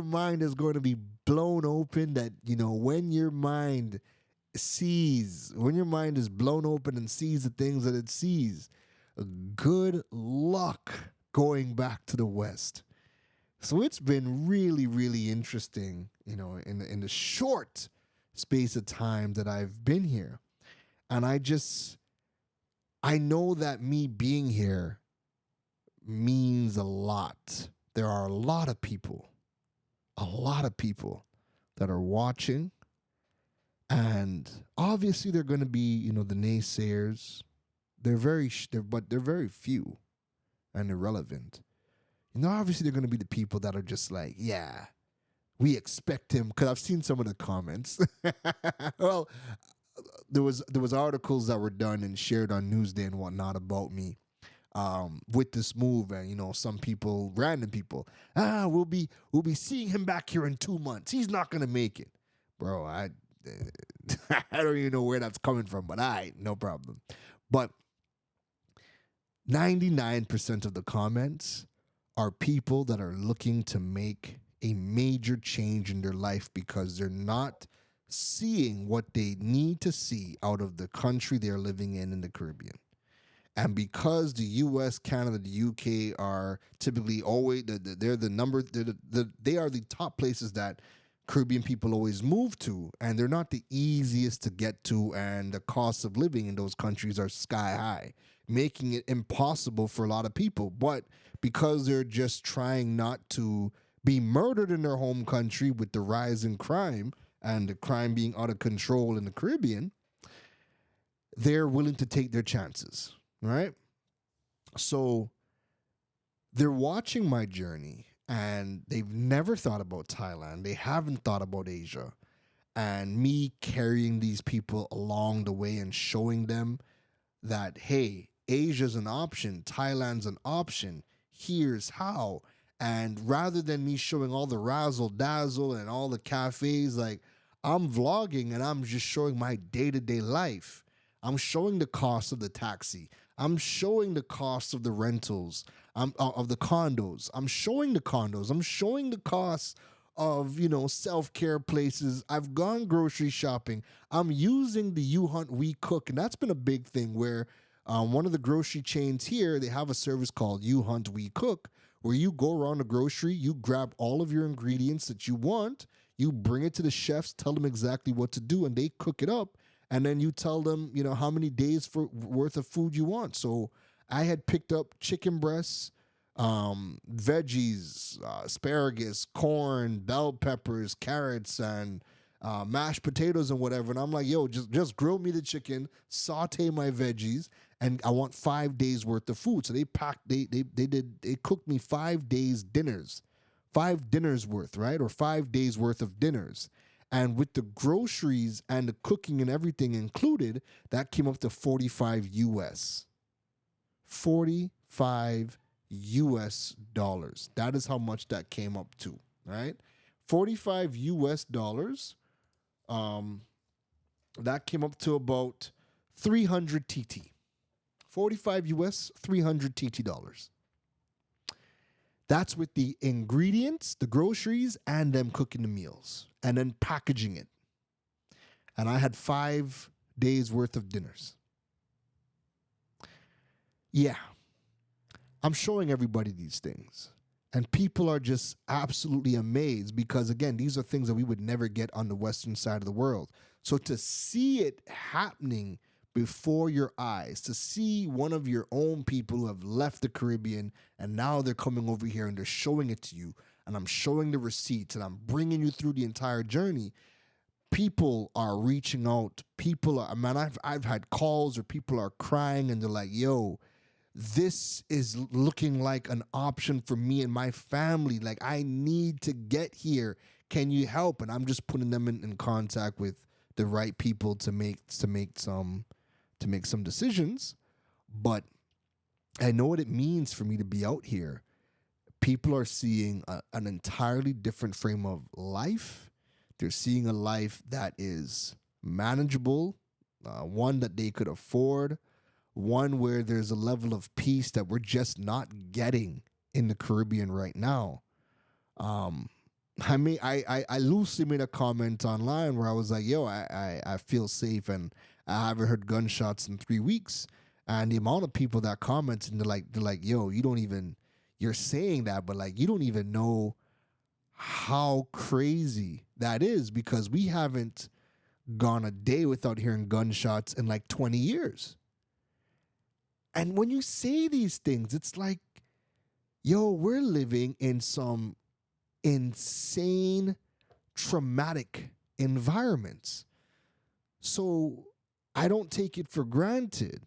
mind is going to be blown open, that when your mind is blown open and sees the things that it sees, good luck going back to the West. So it's been really, really interesting, in the short space of time that I've been here. And I know that me being here means a lot. There are a lot of people that are watching. And obviously they're going to be, the naysayers. They're very few and irrelevant. obviously they're going to be the people that are just like, yeah, we expect him, because I've seen some of the comments. Well, there was articles that were done and shared on Newsday and whatnot about me with this move, and some people, random people, we'll be seeing him back here in 2 months. He's not gonna make it, bro. I I don't even know where that's coming from, but no problem. But 99% of the comments are people that are looking to make a major change in their life because they're not seeing what they need to see out of the country they're living in the Caribbean. And because the U.S., Canada, the U.K. are typically always, they're the number, they are the top places that Caribbean people always move to, and they're not the easiest to get to, and the cost of living in those countries are sky high, making it impossible for a lot of people. But because they're just trying not to be murdered in their home country with the rise in crime and the crime being out of control in the Caribbean, they're willing to take their chances, right? So they're watching my journey, and they've never thought about Thailand. They haven't thought about Asia. And me carrying these people along the way and showing them that, hey, Asia's an option, Thailand's an option, here's how. And rather than me showing all the razzle dazzle and all the cafes, like, I'm vlogging and I'm just showing my day-to-day life. I'm showing the cost of the taxi. I'm showing the cost of the rentals, of the condos. I'm showing the condos. I'm showing the costs of, self-care places. I've gone grocery shopping. I'm using the You Hunt We Cook, and that's been a big thing where one of the grocery chains here, they have a service called You Hunt We Cook, where you go around the grocery, you grab all of your ingredients that you want, you bring it to the chefs, tell them exactly what to do, and they cook it up. And then you tell them, how many days worth of food you want. So I had picked up chicken breasts, veggies, asparagus, corn, bell peppers, carrots, and mashed potatoes and whatever. And I'm like, yo, just grill me the chicken, saute my veggies, and I want 5 days worth of food. So they cooked me 5 days dinners, 5 dinners worth, right? Or 5 days worth of dinners. And with the groceries and the cooking and everything included, that came up to 45 US. 45 US dollars. That is how much that came up to, right? 45 US dollars. That came up to about 300 TT. 45 US, 300 TT dollars. That's with the ingredients, the groceries, and them cooking the meals, and then packaging it. And I had 5 days worth of dinners. Yeah. I'm showing everybody these things. And people are just absolutely amazed because, again, these are things that we would never get on the Western side of the world. So to see it happening before your eyes, to see one of your own people who have left the Caribbean and now they're coming over here and they're showing it to you, and I'm showing the receipts and I'm bringing you through the entire journey, people are reaching out. I've had calls where people are crying and they're like, yo, this is looking like an option for me and my family. Like, I need to get here. Can you help? And I'm just putting them in contact with the right people to make some decisions. But I know what it means for me to be out here. People are seeing an entirely different frame of life. They're seeing a life that is manageable, one that they could afford, one where there's a level of peace that we're just not getting in the Caribbean right now. I loosely made a comment online where I was like, yo, I feel safe and I haven't heard gunshots in 3 weeks. And the amount of people that comment and they're like, yo, you're saying that, but like, you don't even know how crazy that is, because we haven't gone a day without hearing gunshots in like 20 years. And when you say these things, it's like, yo, we're living in some insane, traumatic environments. So I don't take it for granted.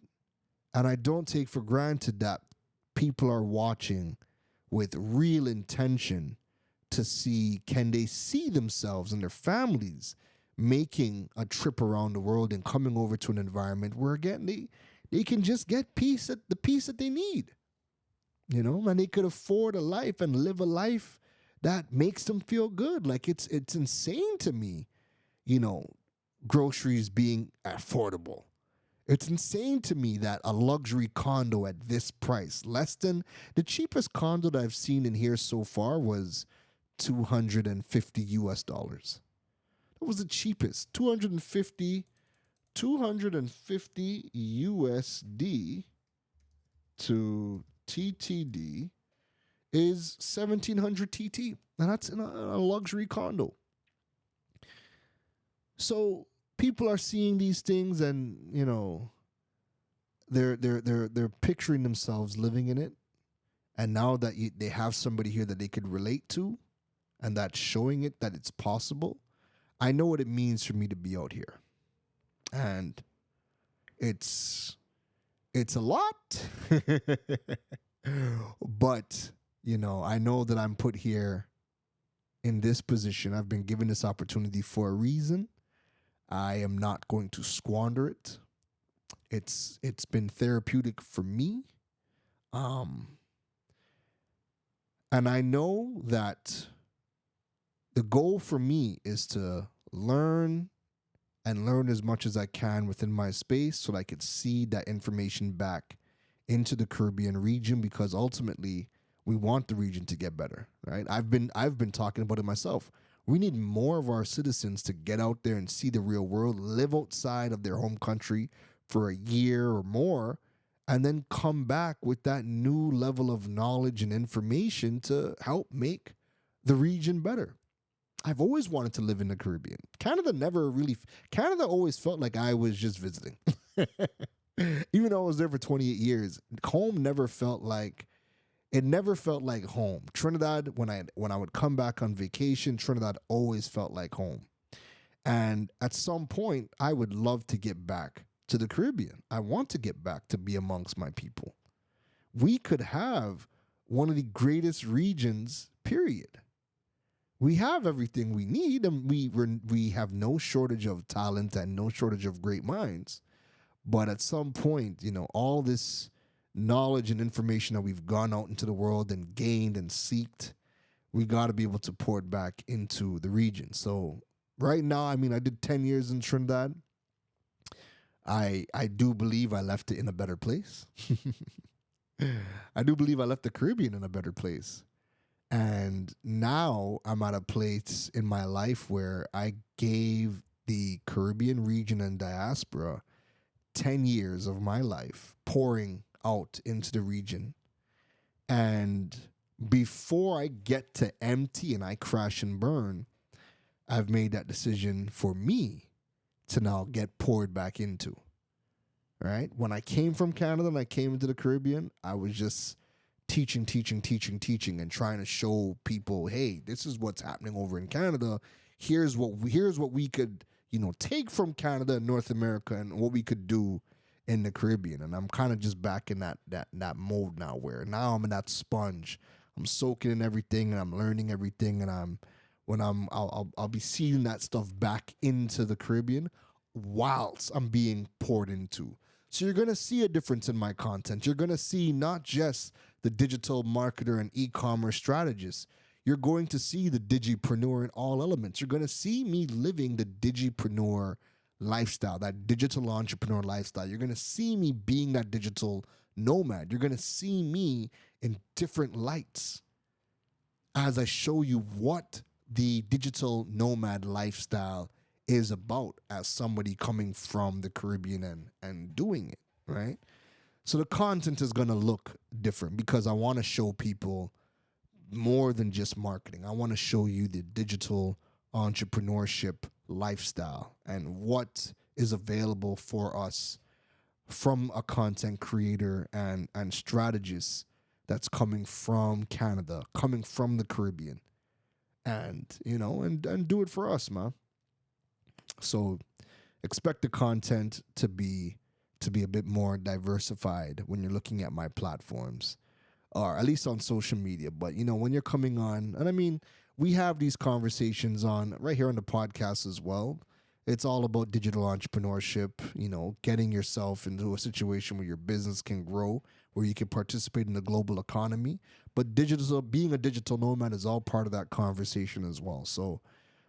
And I don't take for granted that people are watching with real intention to see, can they see themselves and their families making a trip around the world and coming over to an environment where, again, they can just get the peace that they need, and they could afford a life and live a life that makes them feel good. Like, it's insane to me, groceries being affordable. It's insane to me that a luxury condo at this price, less than the cheapest condo that I've seen in here so far was $250. That was the cheapest. 250 USD to TTD is 1700 TT. And that's in a luxury condo. So people are seeing these things and, they're picturing themselves living in it. And now that they have somebody here that they could relate to and that's showing it that it's possible, I know what it means for me to be out here. And it's a lot. But, I know that I'm put here in this position. I've been given this opportunity for a reason. I am not going to squander it. It's been therapeutic for me. And I know that the goal for me is to learn as much as I can within my space so that I could seed that information back into the Caribbean region, because ultimately we want the region to get better, right? I've been talking about it myself. We need more of our citizens to get out there and see the real world, live outside of their home country for a year or more, and then come back with that new level of knowledge and information to help make the region better. I've always wanted to live in the Caribbean. Canada always felt like I was just visiting. Even though I was there for 28 years, home never felt like home. Trinidad, when I would come back on vacation, Trinidad always felt like home. And at some point, I would love to get back to the Caribbean. I want to get back to be amongst my people. We could have one of the greatest regions, period. We have everything we need, and we have no shortage of talent and no shortage of great minds. But at some point, all this knowledge and information that we've gone out into the world and gained and seeked, we got to be able to pour it back into the region. So right now, I did 10 years in Trinidad. I do believe I left it in a better place. I do believe I left the Caribbean in a better place. And now I'm at a place in my life where I gave the Caribbean region and diaspora 10 years of my life pouring out into the region. And before I get to empty and I crash and burn, I've made that decision for me to now get poured back into. Right? When I came from Canada and I came into the Caribbean, I was just teaching and trying to show people, hey, this is what's happening over in Canada. Here's what we could, take from Canada and North America and what we could do in the Caribbean. And I'm kind of just back in that mode now, where now I'm in that sponge. I'm soaking in everything and I'm learning everything, and I'll be seeing that stuff back into the Caribbean whilst I'm being poured into. So you're going to see a difference in my content. You're going to see not just the digital marketer and e-commerce strategist. You're going to see the digipreneur in all elements. You're going to see me living the digipreneur lifestyle, that digital entrepreneur lifestyle. You're going to see me being that digital nomad. You're going to see me in different lights as I show you what the digital nomad lifestyle is about as somebody coming from the Caribbean and doing it, right? So the content is going to look different because I want to show people more than just marketing. I want to show you the digital entrepreneurship lifestyle and what is available for us from a content creator and strategist that's coming from Canada, coming from the Caribbean, and do it for us, man. So expect the content to be a bit more diversified when you're looking at my platforms. or at least on social media. But when you're coming on, and I mean, we have these conversations on right here on the podcast as well. It's all about digital entrepreneurship, getting yourself into a situation where your business can grow, where you can participate in the global economy. But being a digital nomad is all part of that conversation as well. So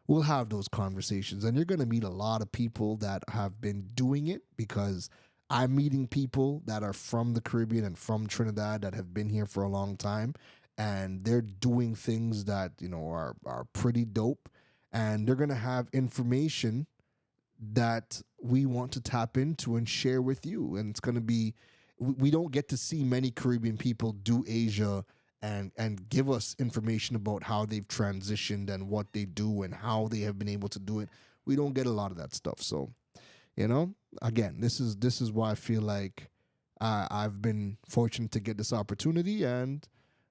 we'll have those conversations, and you're going to meet a lot of people that have been doing it, because I'm meeting people that are from the Caribbean and from Trinidad that have been here for a long time, and they're doing things that are pretty dope, and they're going to have information that we want to tap into and share with you. And it's going to be, we don't get to see many Caribbean people do Asia and give us information about how they've transitioned and what they do and how they have been able to do it. We don't get a lot of that stuff. So, again, this is why I feel like I've been fortunate to get this opportunity, and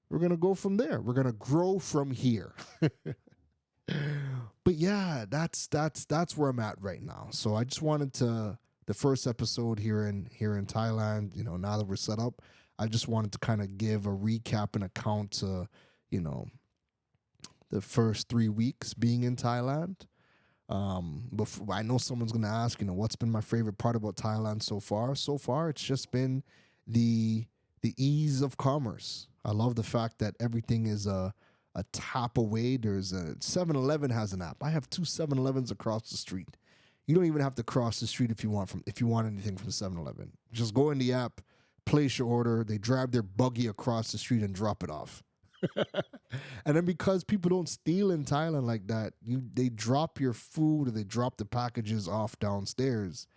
we're going to go from there. We're going to grow from here. But yeah, that's where I'm at right now. So I just wanted the first episode here in Thailand, now that we're set up, I just wanted to kind of give a recap and account to, the first 3 weeks being in Thailand. Before, I know someone's going to ask, what's been my favorite part about Thailand so far? So far, it's just been the ease of commerce. I love the fact that everything is a tap away. There's a 7-Eleven has an app. I have 2 7-Elevens across the street. You don't even have to cross the street if you want anything from 7-Eleven. Just go in the app, place your order. They drive their buggy across the street and drop it off. And then because people don't steal in Thailand like that, they drop your food, or they drop the packages off downstairs,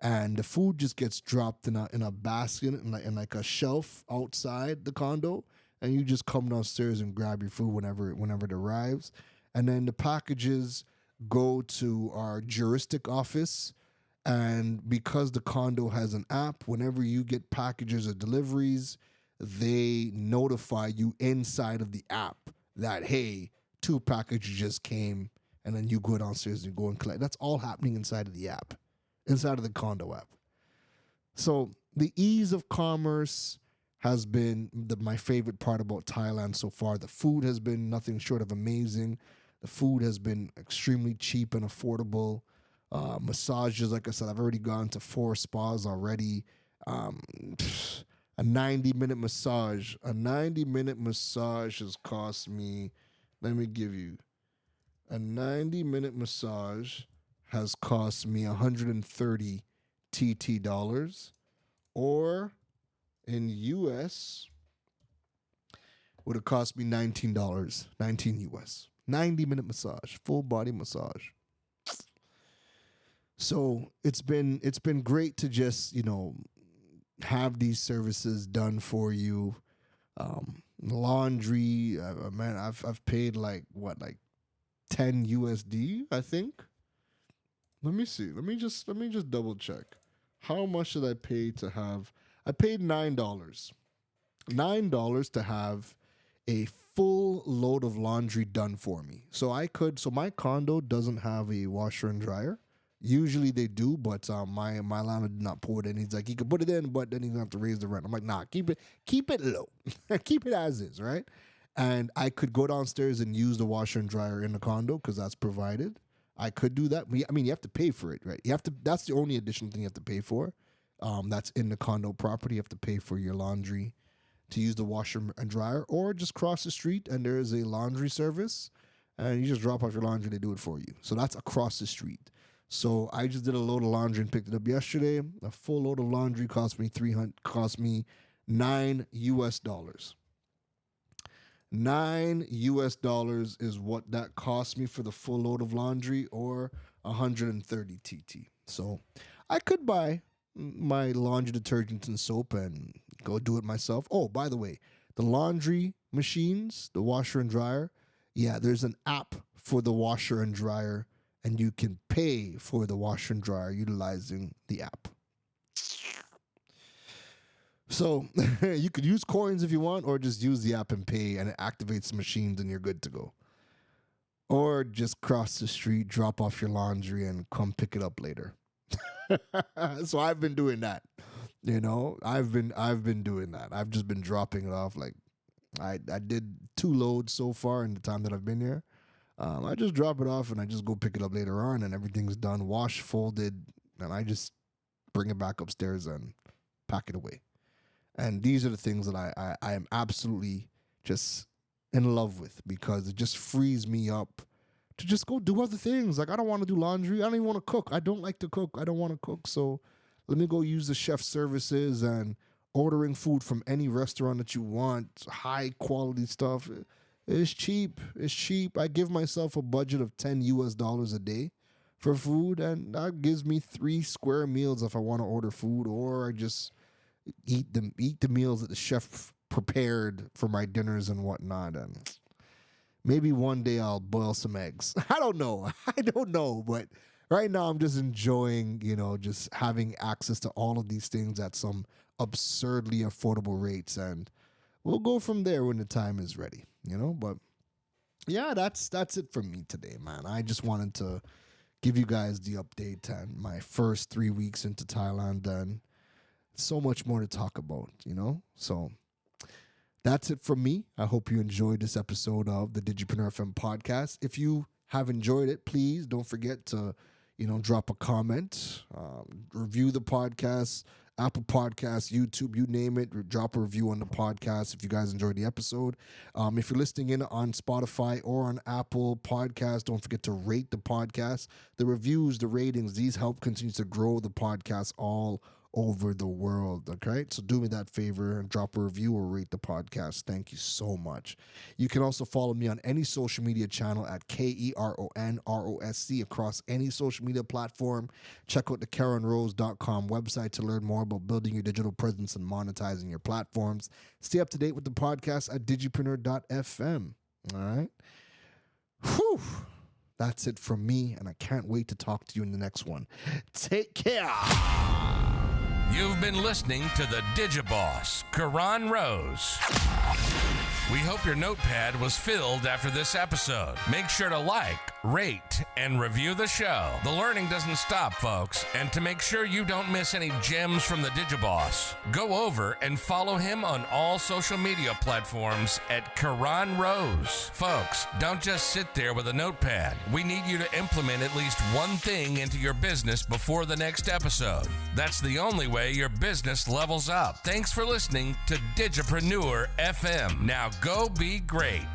and the food just gets dropped in a basket in like a shelf outside the condo. And you just come downstairs and grab your food whenever it arrives. And then the packages go to our juristic office. And because the condo has an app, whenever you get packages or deliveries, they notify you inside of the app that, hey, 2 packages just came. And then you go downstairs and you go and collect. That's all happening inside of the app, inside of the condo app. So the ease of commerce has been my favorite part about Thailand so far. The food has been nothing short of amazing. The food has been extremely cheap and affordable. Massages, like I said, I've already gone to 4 spas already. A 90-minute massage. A 90-minute massage has cost me, let me give you, a 90-minute massage has cost me 130 TT dollars, or in US, would have cost me $19, 19 US. 90-minute massage, full body massage. So it's been great to just, have these services done for you. Laundry, man, I've paid like 10 USD, I think. Let me see. Let me just double check. How much did I pay to have? I paid $9. $9 to have a full load of laundry done for me. So my condo doesn't have a washer and dryer. Usually they do, but my landlord did not pour it in. He's like, he could put it in, but then he's gonna have to raise the rent. I'm like, nah, keep it low. Keep it as is, right? And I could go downstairs and use the washer and dryer in the condo because that's provided. I could do that. I mean, you have to pay for it, right? That's the only additional thing you have to pay for. That's in the condo property. You have to pay for your laundry to use the washer and dryer, or just cross the street and there is a laundry service and you just drop off your laundry, they do it for you. So that's across the street. So I just did a load of laundry and picked it up yesterday. A full load of laundry cost me $9 US. $9 US is what that cost me for the full load of laundry, or 130 TT. So I could buy my laundry detergent and soap and go do it myself. Oh, by the way, the laundry machines, the washer and dryer, yeah, there's an app for the washer and dryer, and you can pay for the washer and dryer utilizing the app. So you could use coins if you want, or just use the app and pay, and it activates the machines and you're good to go. Or just cross the street, drop off your laundry, and come pick it up later. So I've been doing that. I've been doing that. I've just been dropping it off. Like, I did 2 loads so far in the time that I've been here. I just drop it off and I just go pick it up later on, and everything's done, washed, folded, and I just bring it back upstairs and pack it away. And these are the things that I am absolutely just in love with, because it just frees me up to just go do other things. Like, I don't want to do laundry. I don't even want to cook. I don't like to cook. I don't want to cook. So let me go use the chef services and ordering food from any restaurant that you want, high quality stuff. It's cheap. It's cheap. I give myself a budget of $10 a day for food, and that gives me 3 square meals if I want to order food, or I just eat the meals that the chef prepared for my dinners and whatnot. And maybe one day I'll boil some eggs. I don't know. But right now I'm just enjoying, just having access to all of these things at some absurdly affordable rates, and we'll go from there when the time is ready, But yeah, that's it for me today, man. I just wanted to give you guys the update and my first 3 weeks into Thailand, and so much more to talk about, So that's it from me. I hope you enjoyed this episode of the Digipreneur FM podcast. If you have enjoyed it, please don't forget to, drop a comment, review the podcast, Apple Podcasts, YouTube, you name it. Drop a review on the podcast if you guys enjoyed the episode. If you're listening in on Spotify or on Apple Podcasts, don't forget to rate the podcast. The reviews, the ratings, these help continue to grow the podcast all over the world, okay? So do me that favor and drop a review or rate the podcast. Thank you so much. You can also follow me on any social media channel at KeronRosc across any social media platform. Check out the KeronRose.com website to learn more about building your digital presence and monetizing your platforms. Stay up to date with the podcast at Digipreneur.fm. All right? Whew. That's it from me, and I can't wait to talk to you in the next one. Take care. You've been listening to the Digiboss, Keron Rose. We hope your notepad was filled after this episode. Make sure to like, rate, and review the show. The learning doesn't stop, folks. And to make sure you don't miss any gems from the Digiboss, go over and follow him on all social media platforms at Keron Rose. Folks, don't just sit there with a notepad. We need you to implement at least one thing into your business before the next episode. That's the only way your business levels up. Thanks for listening to Digipreneur FM. Now go be great.